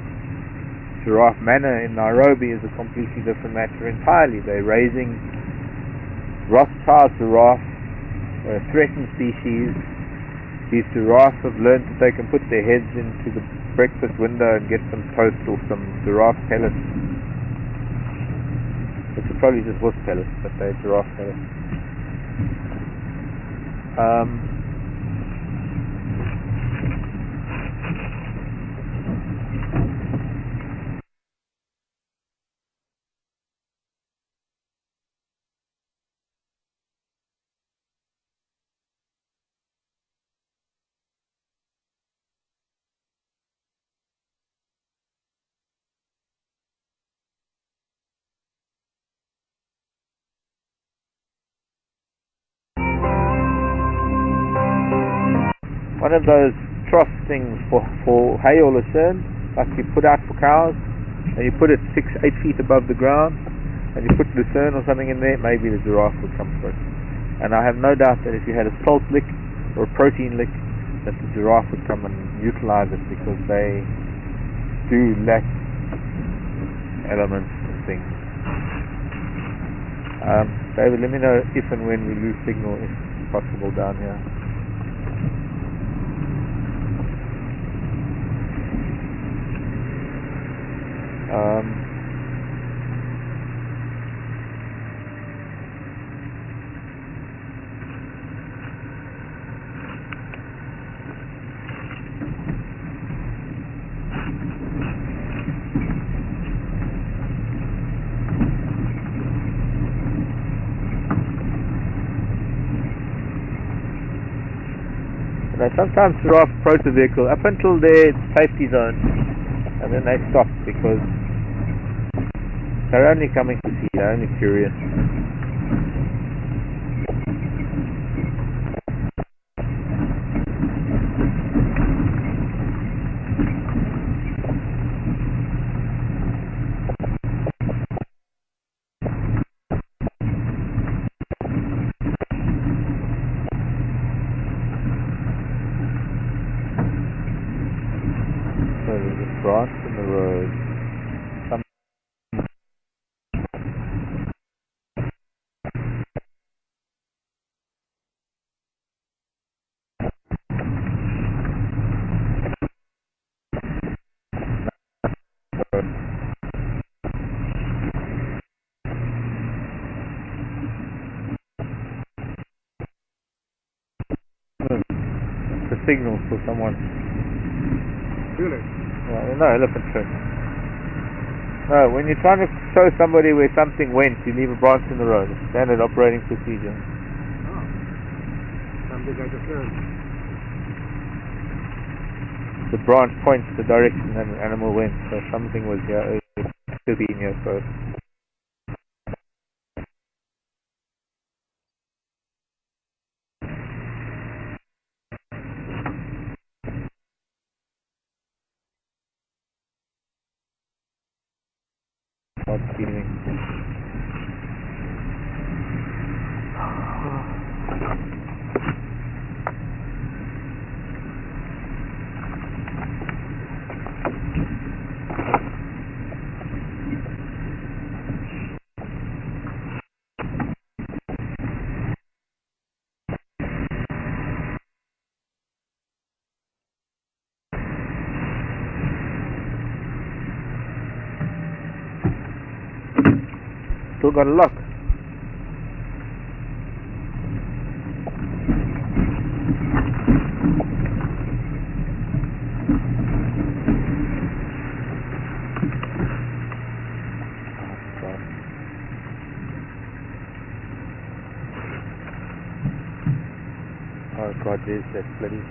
Giraffe manor in Nairobi is a completely different matter entirely. They're raising Rothschild giraffe, a threatened species. These giraffes have learned that they can put their heads into the breakfast window and get some toast or some giraffe pellets, which are probably just horse pellets, but they're giraffe pellets. One of those trough things for hay or lucerne, like you put out for cows, and you put it 6-8 feet above the ground, and you put lucerne or something in there, maybe the giraffe would come through. And I have no doubt that if you had a salt lick or a protein lick, that the giraffe would come and utilize it, because they do lack elements and things. David, let me know if and when we lose signal, if possible, down here. Sometimes giraffe approach the vehicle up until their safety zone, and then they stop because they're only coming to see, they're only curious. Branch in the road. It's a signal for someone. Really? No, elephant track. No, when you're trying to show somebody where something went, you leave a branch in the road. It's standard operating procedure. Oh. Something I just learned. The branch points the direction that an animal went, so something was here earlier. It could be in here first. Not feeling. Still got a lock. Oh God, there's that bloody.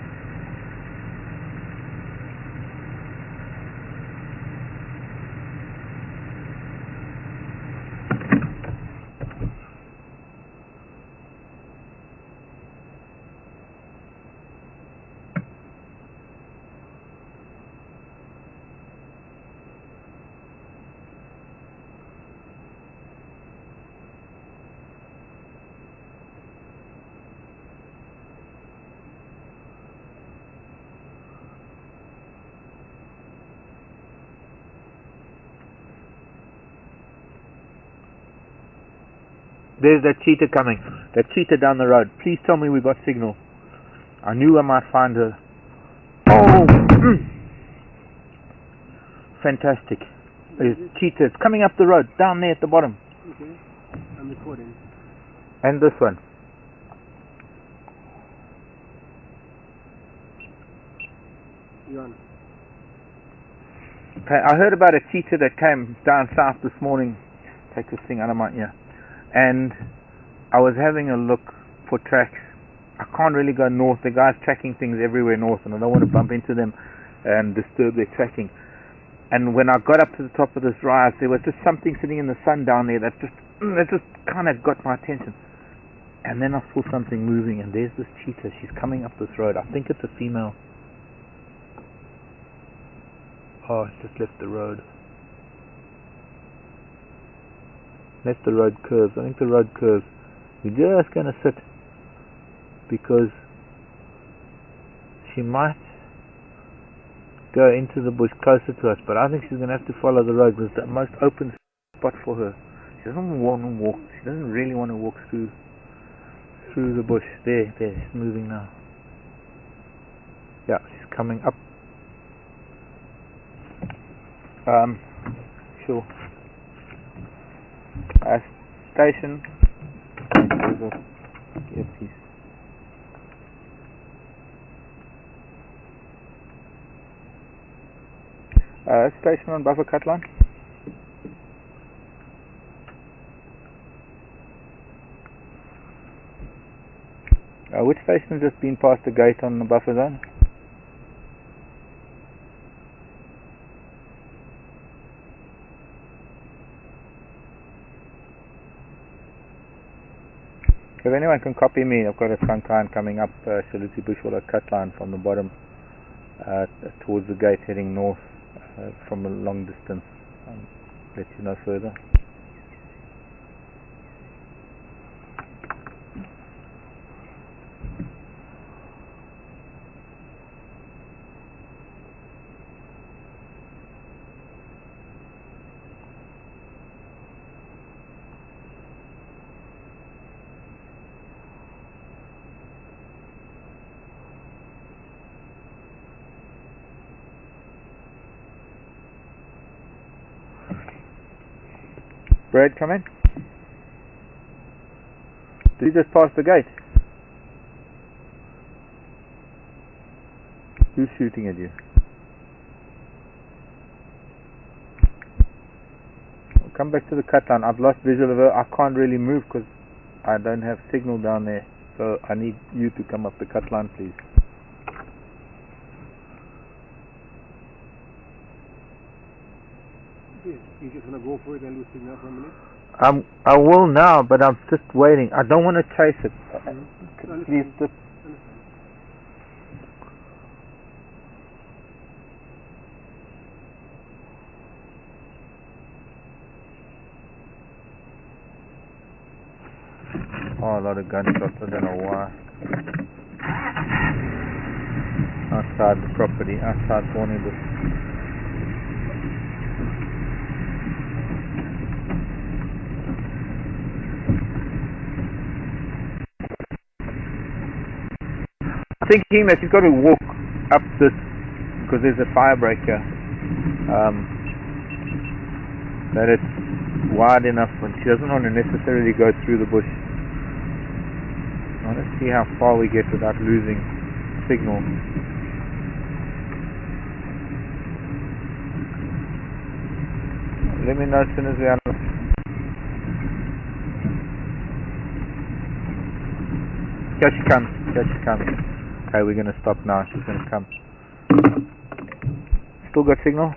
There's that cheetah coming. That cheetah down the road. Please tell me we got signal. I knew I might find her. Oh! Fantastic. There's cheetah. It's coming up the road. Down there at the bottom. Okay. I'm recording. And this one. You're on. Okay, I heard about a cheetah that came down south this morning. Take this thing out of my ear. And I was having a look for tracks. I can't really go north. The guy's tracking things everywhere north, and I don't want to bump into them and disturb their tracking. And when I got up to the top of this rise, there was just something sitting in the sun down there that just kind of got my attention. And then I saw something moving, and there's this cheetah. She's coming up this road. I think it's a female. Oh, it's just left the road. Left the road curves. I think the road curves. We're just going to sit because she might go into the bush closer to us, but I think she's going to have to follow the road because it's the most open spot for her. She doesn't want to walk. She doesn't really want to walk through the bush. There, she's moving now. Yeah, she's coming up. sure. Station. There's a earpiece. Station on buffer cut line. Which station has just been past the gate on the buffer zone? If anyone can copy me, I've got a trunk line coming up Shaluti Bushwater cut line from the bottom towards the gate heading north from a long distance. Let you know further. Brad, come in. Did you just pass the gate? Who's shooting at you? Come back to the cut line. I've lost visual of her. I can't really move because I don't have signal down there. So I need you to come up the cut line, please. You just want to go for it and lose signal for a minute? I will now, but I'm just waiting. I don't want to chase it. Please just... Oh, a lot of gunshots. I don't know why. Outside the property, outside Thornybush. Thinking that she's got to walk up this because there's a fire break here, that it's wide enough and she doesn't want to necessarily go through the bush. I want to see how far we get without losing signal. Let me know as soon as we are. Here she comes, here she comes. Okay, we're going to stop now. She's going to come. Still got signal?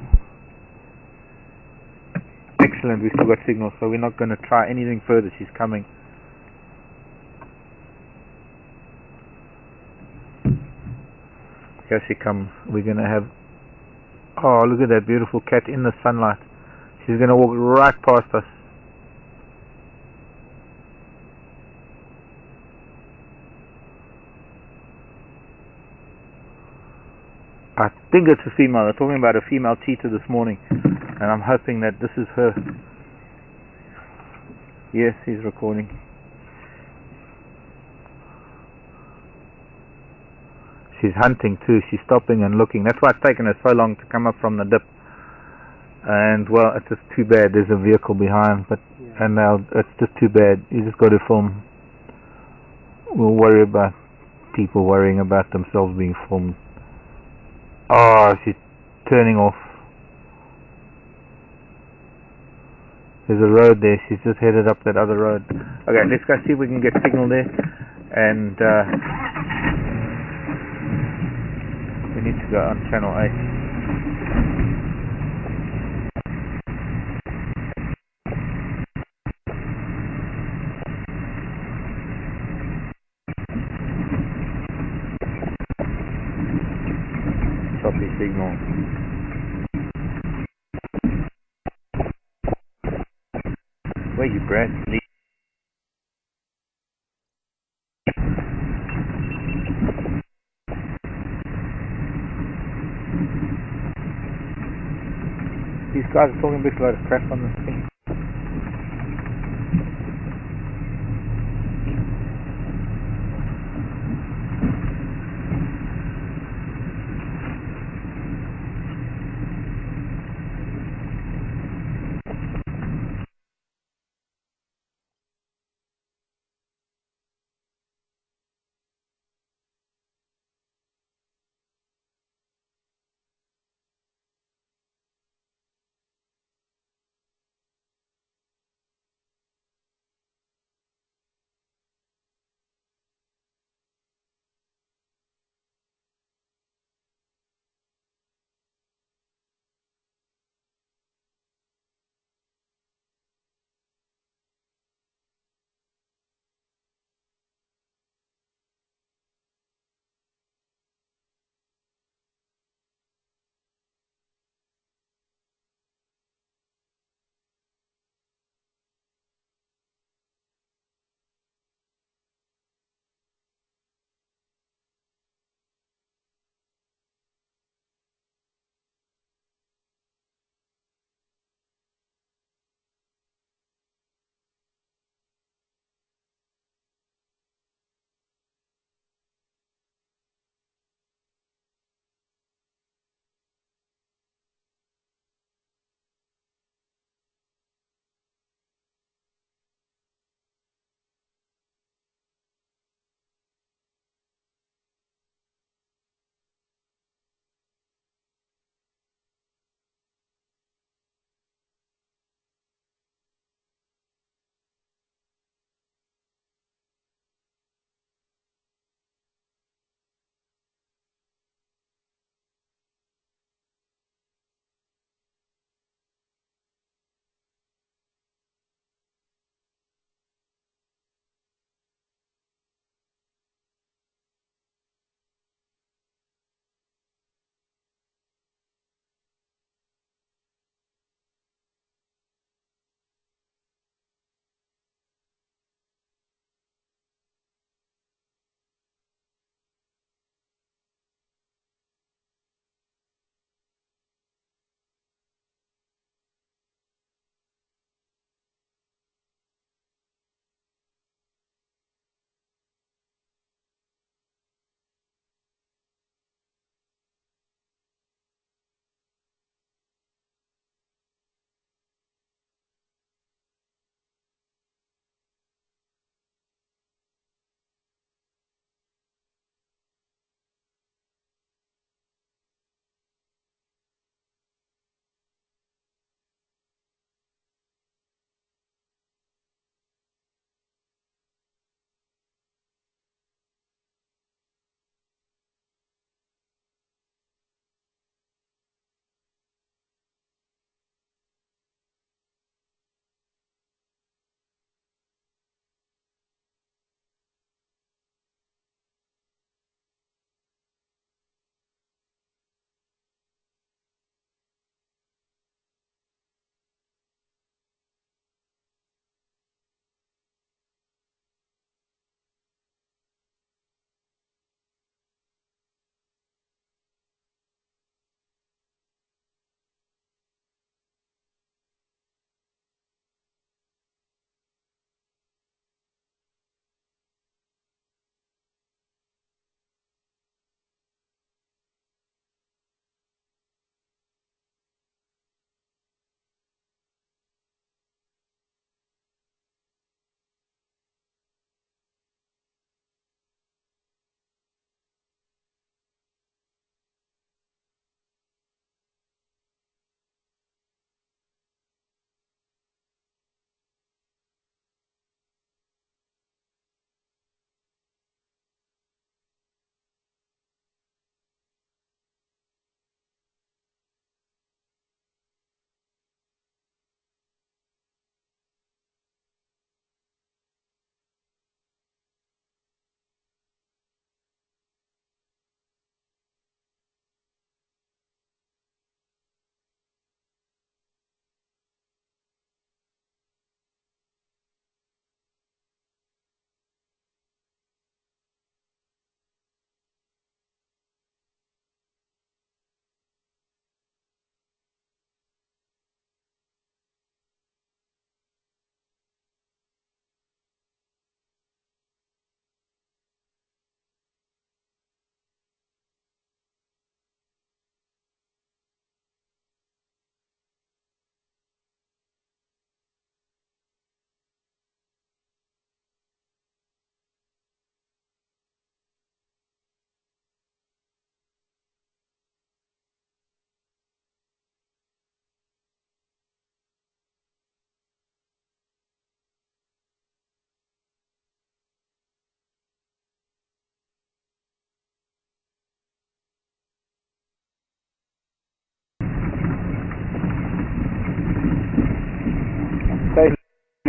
Excellent, we still got signal, so we're not going to try anything further. She's coming. Here she comes. We're going to have... Oh, look at that beautiful cat in the sunlight. She's going to walk right past us. I think it's a female. They're talking about a female cheetah this morning, and I'm hoping that this is her. Yes, he's recording. She's hunting too. She's stopping and looking. That's why it's taken her so long to come up from the dip. And well, it's just too bad. There's a vehicle behind, but yeah. And now it's just too bad. You just got to film. We'll worry about people worrying about themselves being filmed. Oh, she's turning off. There's a road there. She's just headed up that other road. Okay, let's go see if we can get signal there. And we need to go on channel 8. Choppy signal. Where you, Brad? These guys are talking a bit loud of crap on this thing.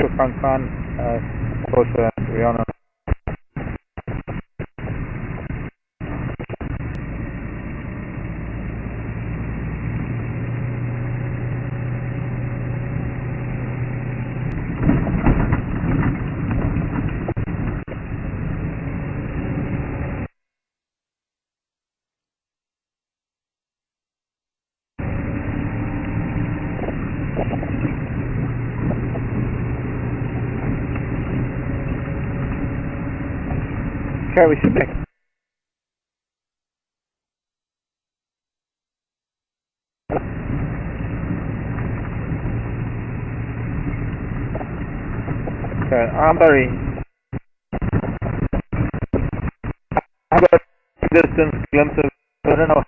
Kankan, Tosha, and Rihanna. Okay, we should make. Okay, I'm sorry. I got a distance glimpse of. I don't know.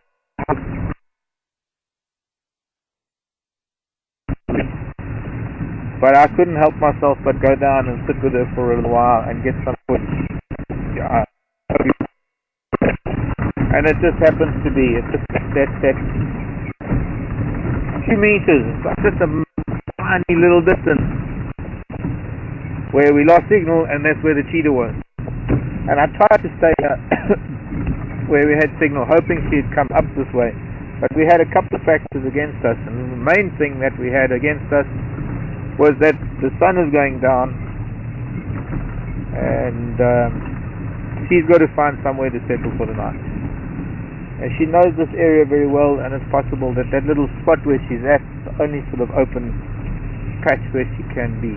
But I couldn't help myself but go down and sit with her for a little while and get some food. And it just happens to be, it's just that 2 meters, it's like just a tiny little distance where we lost signal, and that's where the cheetah was. And I tried to stay where we had signal, hoping she'd come up this way. But we had a couple of factors against us, and the main thing that we had against us was that the sun is going down, and she's got to find somewhere to settle for the night. And she knows this area very well, and it's possible that that little spot where she's at is the only sort of open patch where she can be.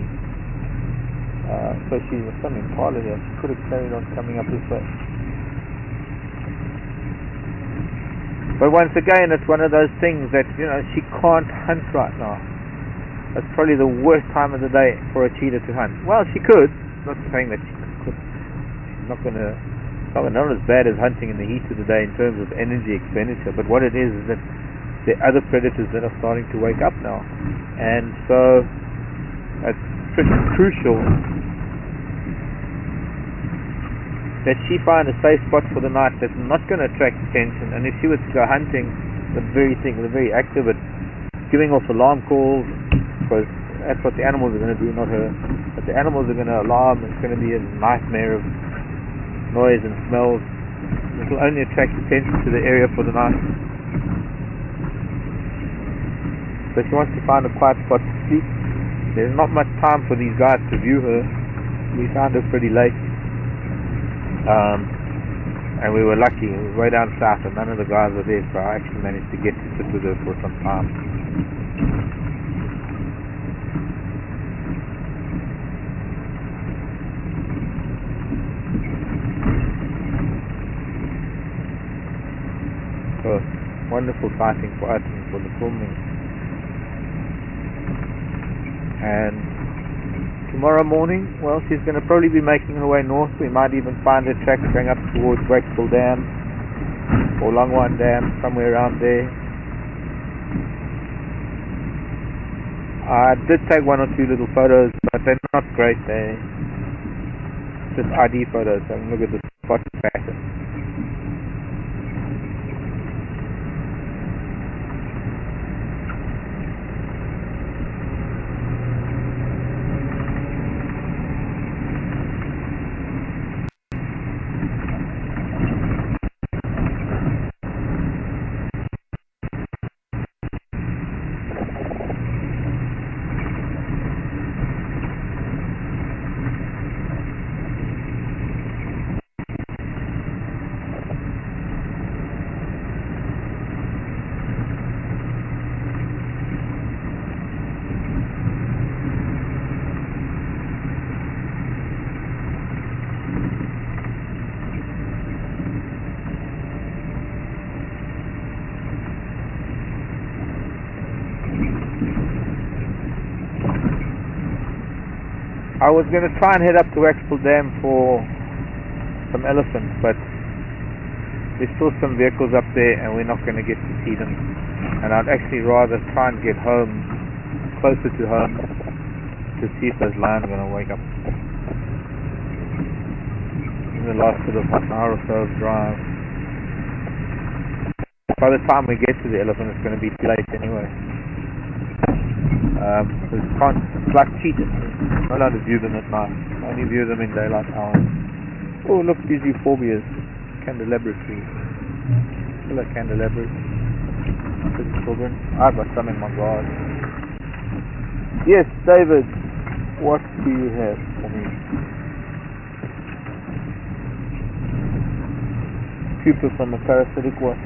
So she's some impala here. She could have carried on coming up this way. But once again, it's one of those things that, you know, she can't hunt right now. It's probably the worst time of the day for a cheetah to hunt. Well, she could. I'm not saying that she could. She's not going to... not as bad as hunting in the heat of the day in terms of energy expenditure, but what it is that there are other predators that are starting to wake up now, and so it's pretty crucial that she find a safe spot for the night that's not going to attract attention. And if she was to go hunting, the very active at giving off alarm calls, because that's what the animals are going to do, not her. But the animals are going to alarm. It's going to be a nightmare of noise and smells. It will only attract attention to the area for the night. So she wants to find a quiet spot to sleep. There's not much time for these guys to view her. We found her pretty late, and we were lucky. It was way down south and none of the guys were there, so I actually managed to get to sit with her for some time. So, wonderful sighting for us and for the filming. And tomorrow morning, well, she's going to probably be making her way north. We might even find her tracks going up towards Waxville Dam or Longwan Dam, somewhere around there. I did take 1 or 2 little photos, but they're not great. They're just ID photos, so I can look at the spot pattern. I was going to try and head up to Waxville Dam for some elephants, but there's still some vehicles up there and we're not going to get to see them. And I'd actually rather try and get home, closer to home, to see if those lions are going to wake up. In the last sort of half an hour or so of drive. By the time we get to the elephant, it's going to be too late anyway. It's like cheetahs. You're not allowed to view them at night. Only view them in daylight hours. Oh, look, these euphorbias. Candelabra trees. Hello, candelabras. Good children. I've got some in my garden. Yes, David. What do you have for me? Pupa from a parasitic what?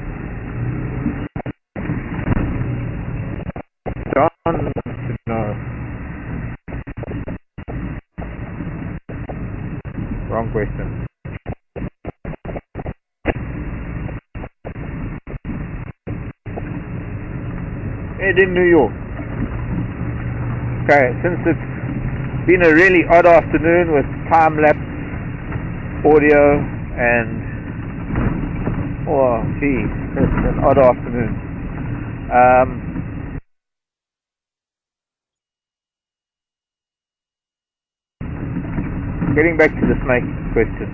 John wants to know. Wrong question. Ed in New York. Okay, since it's been a really odd afternoon with time-lapse audio and oh gee, it's an odd afternoon. Getting back to the snake question.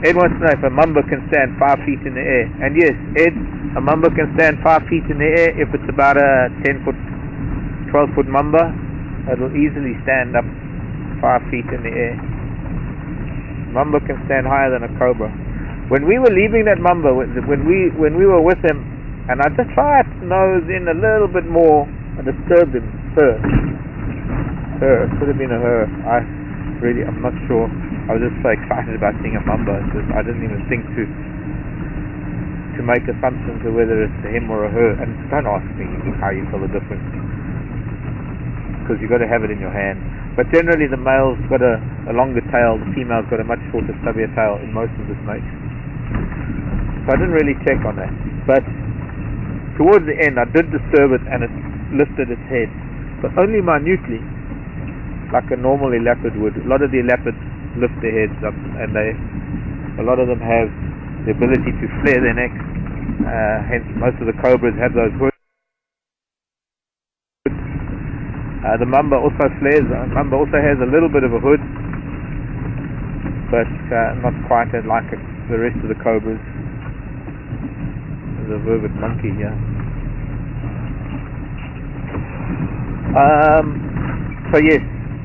Ed wants to know if a mamba can stand 5 feet in the air. And yes, Ed, a mamba can stand 5 feet in the air if it's about a 10 foot, 12 foot mamba. It'll easily stand up 5 feet in the air. Mamba can stand higher than a cobra. When we were leaving that mamba, when we were with him, and I just tried to nose in a little bit more, I disturbed him. Her. Could have been a her. I'm not sure. I was just so excited about seeing a mamba. I didn't even think to make assumptions of whether it's a him or a her. And don't ask me how you tell the difference, because you've got to have it in your hand. But generally the male's got a longer tail, the female's got a much shorter, stubbier tail in most of the snakes. So I didn't really check on that. But towards the end I did disturb it and it lifted its head, but only minutely, like a normal leopard would. A lot of the leopards lift their heads up, and a lot of them have the ability to flare their necks. Hence most of the cobras have those hoods. The mamba also flares. Mamba also has a little bit of a hood, but not quite like the rest of the cobras. There's a vervet monkey here. So yes,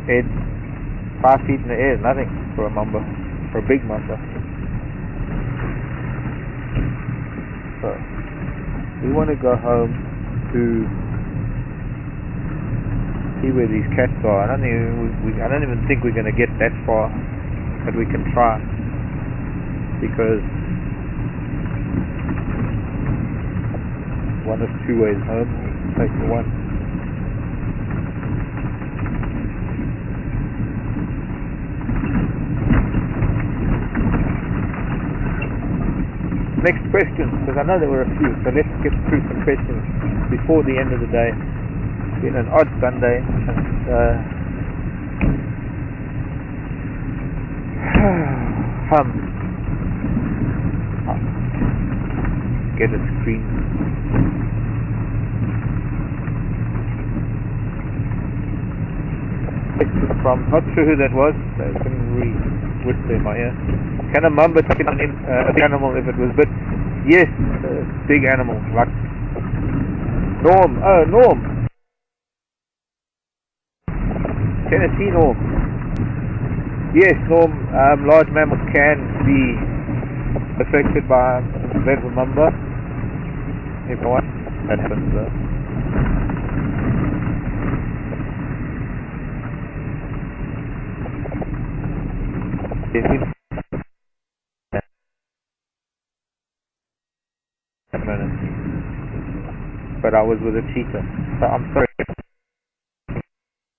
it's 5 feet in the air is nothing for a mamba, for a big mamba. So we want to go home to see where these cats are. I don't even think we're going to get that far, but we can try, because one of two ways home. We'll take the one. Next question, because I know there were a few, so let's get through some questions before the end of the day. It's been an odd Sunday, and get a screen. From, not sure who that was, so I couldn't really whisper in my ear. Can a mamba take a big animal if it was bit? Yes, big animal, like Norm. Oh, Norm. Tennessee Norm. Yes, Norm. Large mammals can be affected by the bit of a mamba. If what? That happens though. But I was with a cheetah, so I'm sorry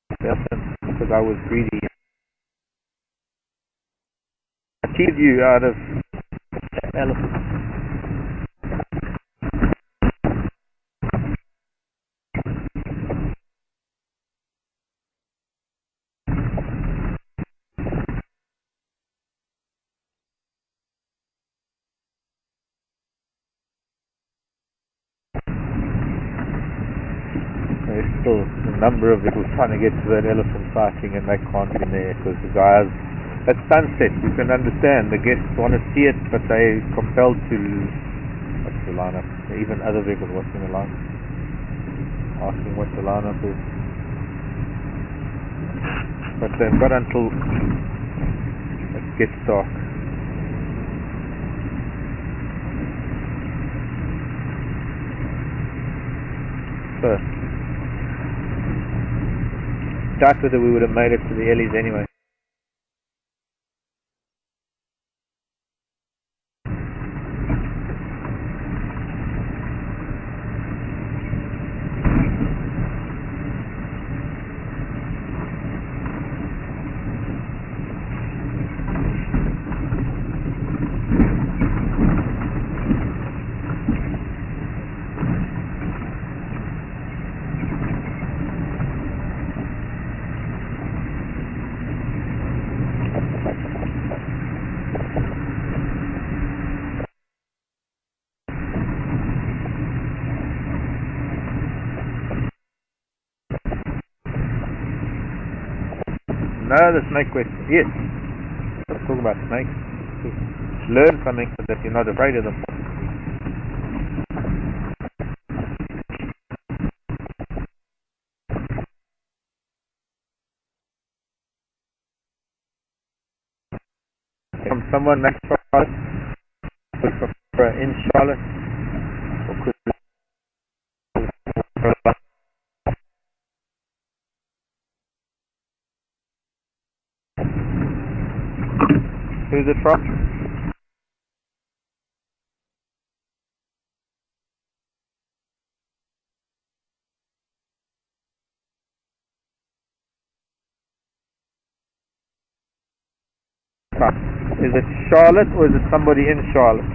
because I was greedy. I cheated you out of elephant. There's still a number of people trying to get to that elephant sighting, and they can't get there because the guys at sunset, you can understand the guests want to see it, but they're compelled to what's the lineup. Even other vehicles watching the line, asking what the lineup is. But they've got until it gets dark. So, doubt whether we would have made it to the Ellies anyway. No, the snake question. Yes. Let's talk about snakes. Learn something so that you're not afraid of them. From someone next to Charlotte, from in Charlotte, or could who's it from? Is it Charlotte or is it somebody in Charlotte?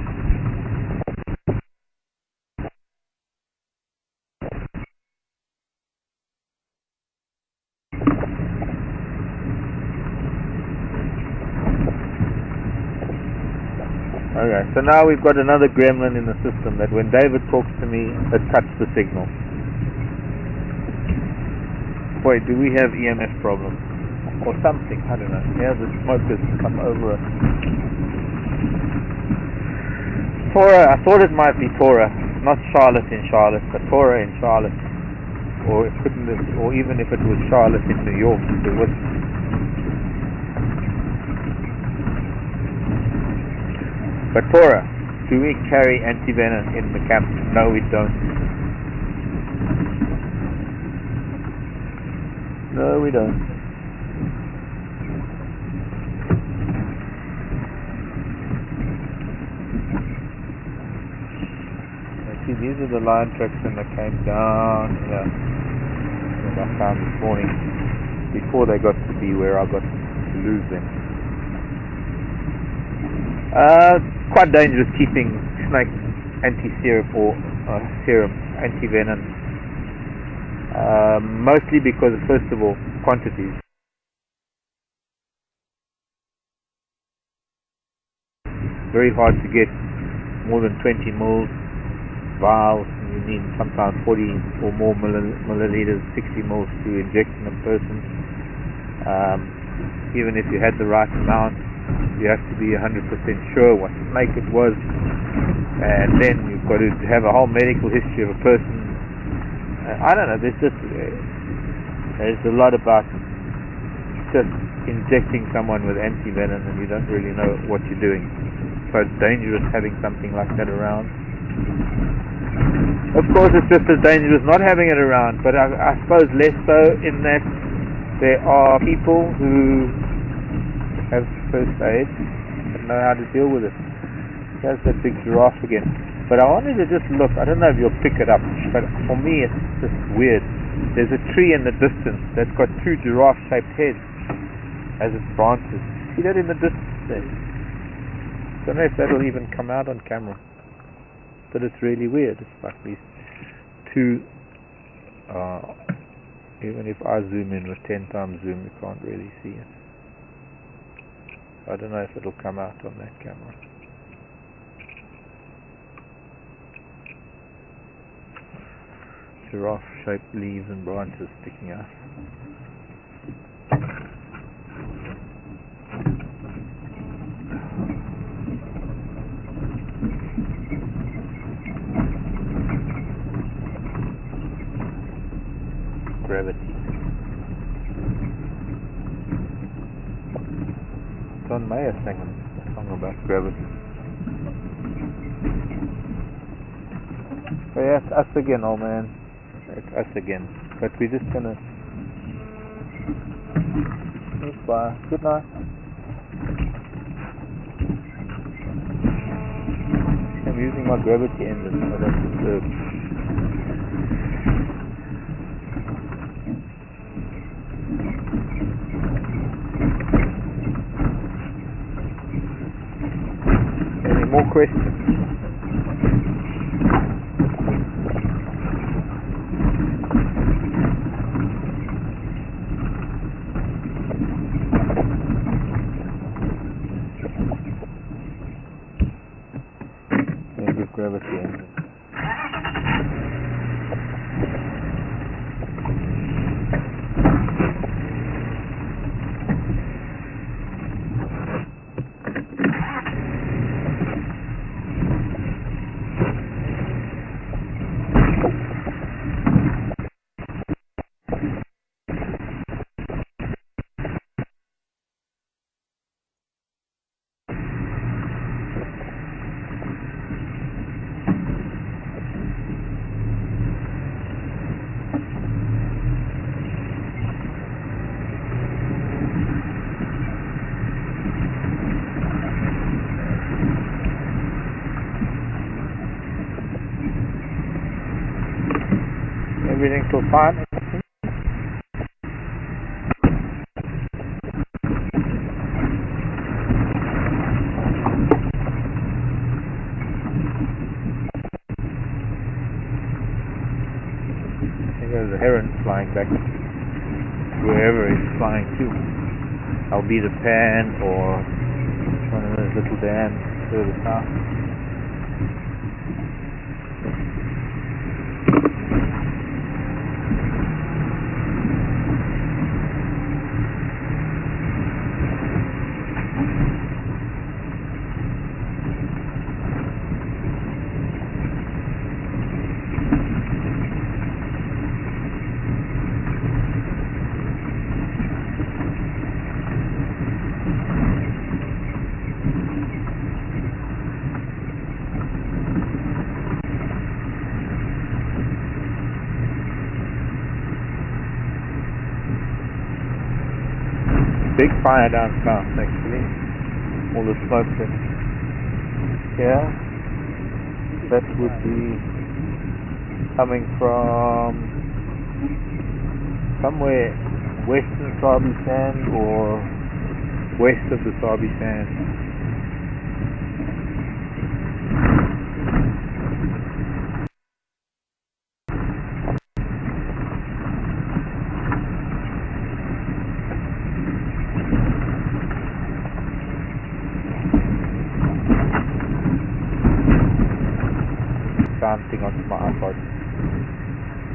Okay, so now we've got another gremlin in the system that when David talks to me, it cuts the signal. Boy, do we have EMF problems. Or something, I don't know. Yeah, the smoke has come over. Torah, I thought it might be Torah, not Charlotte in Charlotte, but Torah in Charlotte. Or it couldn't have, or even if it was Charlotte in New York, it was. But Torah, do we carry antivenom in the camp? No, we don't. No, we don't. See, these are the lion tracks that came down here that I found this morning before they got to be where I got to lose them. Quite dangerous keeping snake anti-serum or serum anti-venom. Mostly because, first of all, quantities. Very hard to get more than 20 mils vials. You need sometimes 40 or more milliliters, 60 mils to inject in a person. Even if you had the right amount, you have to be 100% sure what snake it was, and then you've got to have a whole medical history of a person. I don't know, there's a lot about just injecting someone with anti-venom and you don't really know what you're doing. So it's dangerous having something like that around. Of course, it's just as dangerous not having it around, but I suppose less so in that there are people who have first aid and know how to deal with it. Here's that big giraffe again. But I wanted to just look, I don't know if you'll pick it up, but for me it's just weird. There's a tree in the distance that's got two giraffe-shaped heads as its branches. See that in the distance there? Don't know if that'll even come out on camera. But it's really weird. It's like these two, even if I zoom in with 10 times zoom, you can't really see it. I don't know if it'll come out on that camera. Giraffe-shaped leaves and branches sticking out. Gravity. John Mayer singing a song about gravity. So yeah, it's us again, old man. It's us again. But we're just gonna... Bye. Good night. I'm using my gravity engine, so that's disturbed. Any more questions? Gravity engine. Everything so fine? There's a heron flying back wherever it's flying to. I'll be the pan or one of those little dams further south. Big fire down south, actually. All the smoke that's here, that would be coming from somewhere western Sabi Sand or west of the Sabi Sand. Thing onto my iPod.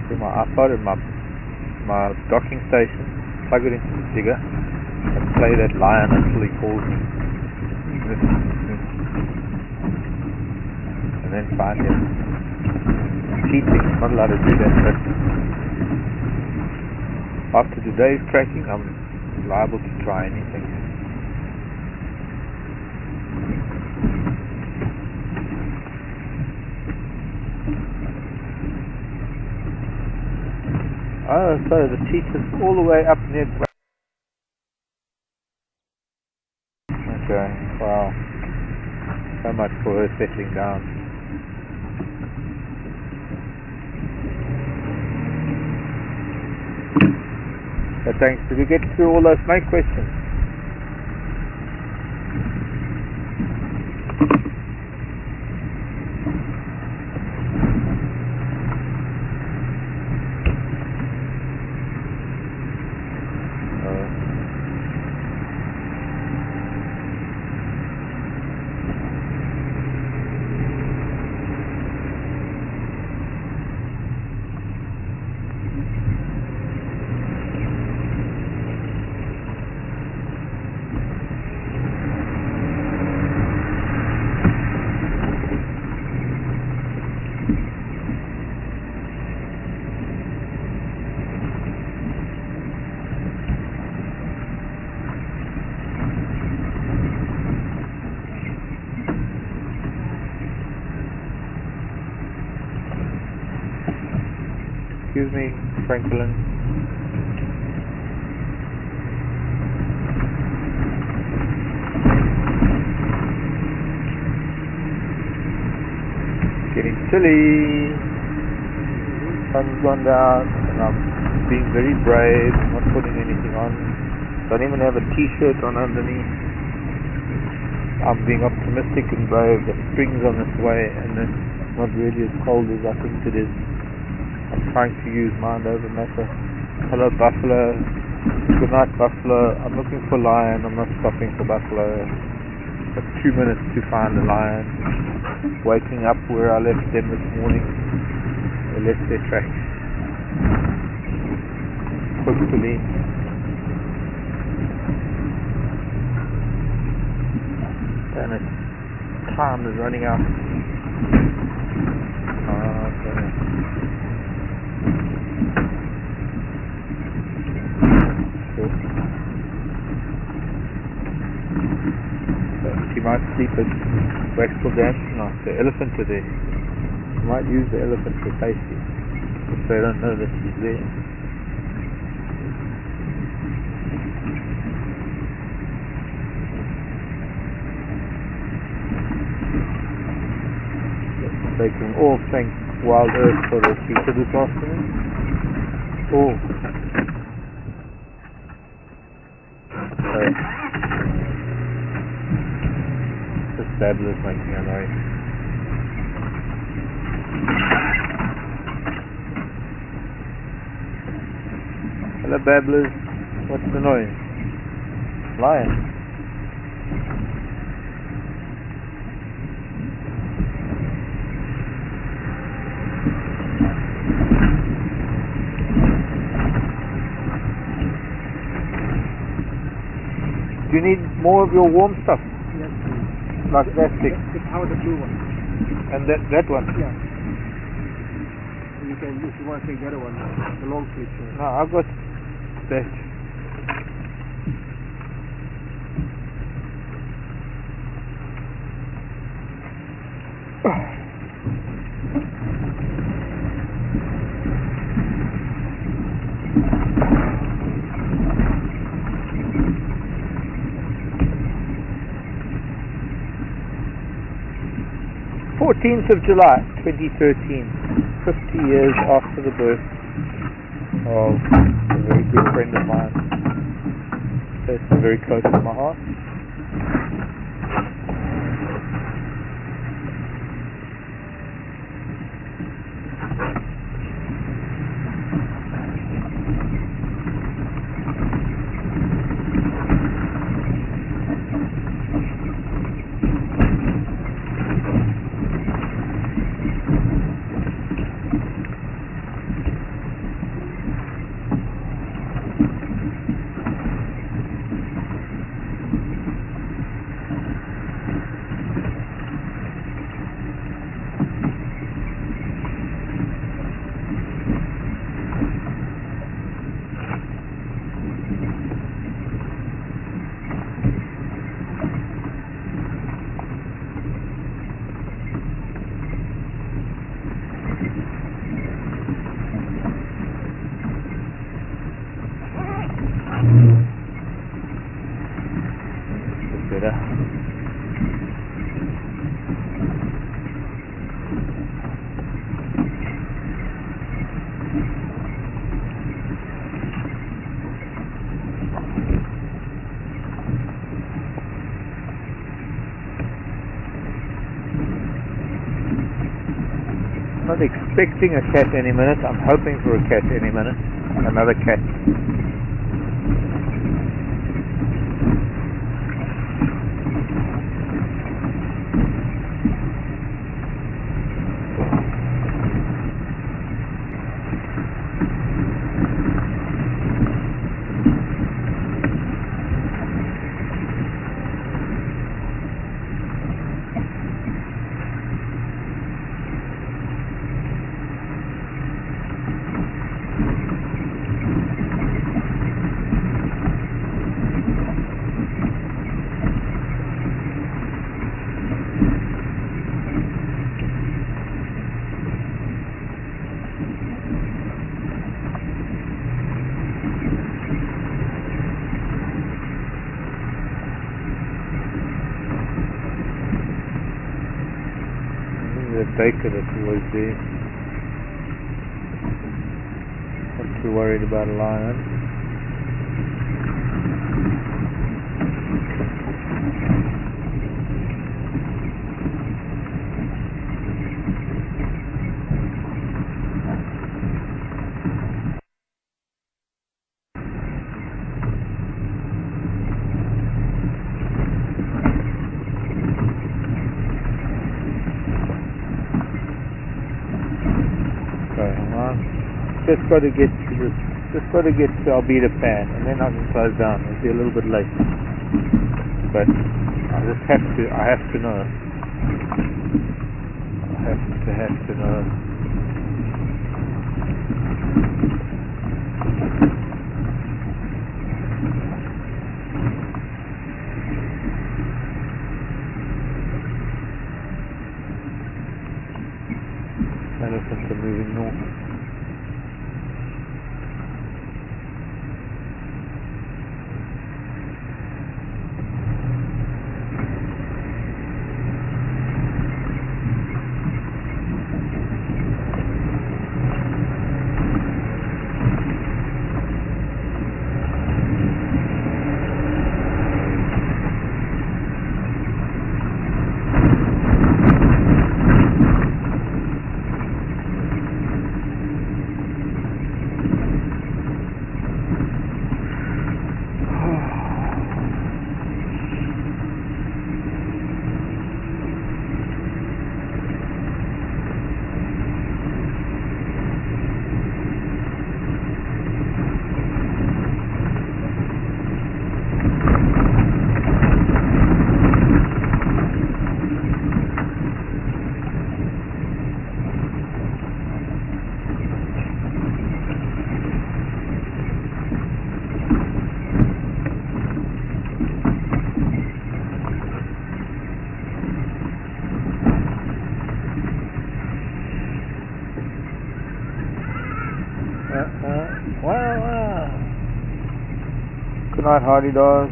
To my iPod and my docking station, plug it into the digger and play that lion until he calls me. And then find him. Cheating, not allowed to do that, but after today's cracking I'm liable to try anything. Oh, so the cheetah's all the way up near... Okay, wow. So much for her settling down. So thanks. Did we get through all those snake questions? Excuse me, Franklin. Getting chilly. Sun's gone down, and I'm being very brave, not putting anything on. Don't even have a t-shirt on underneath. I'm being optimistic and brave. The spring's on its way, and it's not really as cold as I think it is. I'm trying to use mind over matter. Hello, buffalo. Good night, buffalo. I'm looking for lion. I'm not stopping for buffalo. Got 2 minutes to find a lion. Waking up where I left them this morning. They left their tracks. Hopefully. And its time is running out. She might sleep at Waxwell Dam tonight. The elephants are there. She might use the elephant for safety if they don't know that she's there. They can all thank Wild Earth for their feature this afternoon. Oh. This babbler's making a noise. Hello babblers. What's the noise? Lion. Do you need more of your warm stuff? Yes, please. Like that stick? How the blue one? And that one? Yeah. You can, if you want to take the other one, the long sleeve shirt. No, I've got that. July 2013, 50 years after the birth of a very good friend of mine. That's very close to my heart. Not expecting a cat any minute. I'm hoping for a cat any minute. Another cat. The baker that's always there. Not too worried about a lion. Just got to get to this. Just got to get to Albedo Pan, and then I can close down. It'll be a little bit late, but I just have to. I have to know. I have to know. Elephants are moving north. Well, good night, Hardy Dogs.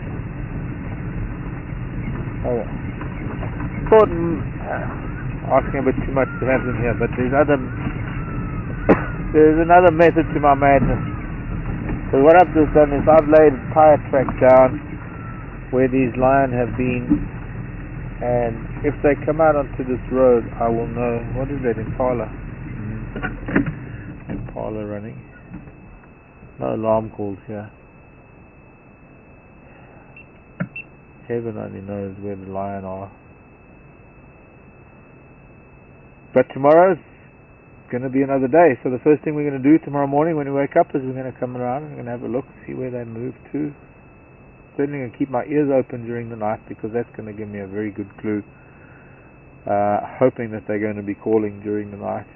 Okay. Thought asking a bit too much to have them here, but there's another method to my madness. So what I've just done is I've laid a tire track down where these lions have been, and if they come out onto this road, I will know. What is that, Impala? Impala running. No alarm calls here. Heaven only knows where the lion are. But tomorrow's going to be another day. So the first thing we're going to do tomorrow morning when we wake up is we're going to come around and we're going to have a look, see where they move to. Certainly going to keep my ears open during the night because that's going to give me a very good clue. Hoping that they're going to be calling during the night.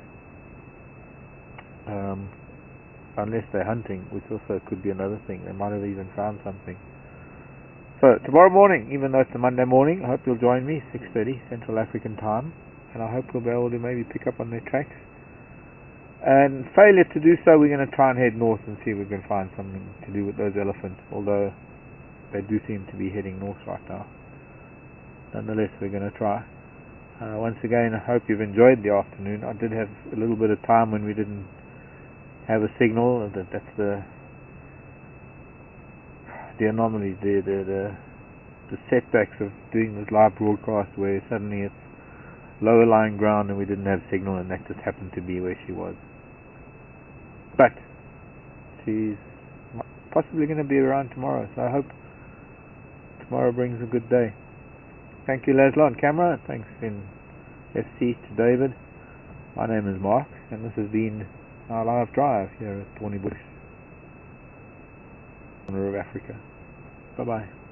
Unless they're hunting, which also could be another thing. They might have even found something. So tomorrow morning, even though it's a Monday morning, I hope you'll join me 6:30 Central African time, and I hope we'll be able to maybe pick up on their tracks. And failure to do so, we're going to try and head north and see if we can find something to do with those elephants, although they do seem to be heading north right now. Nonetheless, we're going to try. Once again, I hope you've enjoyed the afternoon. I did have a little bit of time when we didn't have a signal. That's the anomalies there, the setbacks of doing this live broadcast where suddenly it's lower lying ground and we didn't have signal, and that just happened to be where she was. But she's possibly going to be around tomorrow, so I hope tomorrow brings a good day. Thank you, Laszlo, on camera. Thanks in FC to David. My name is Mark, and this has been our live drive here at Thornybush, corner of Africa. Bye bye.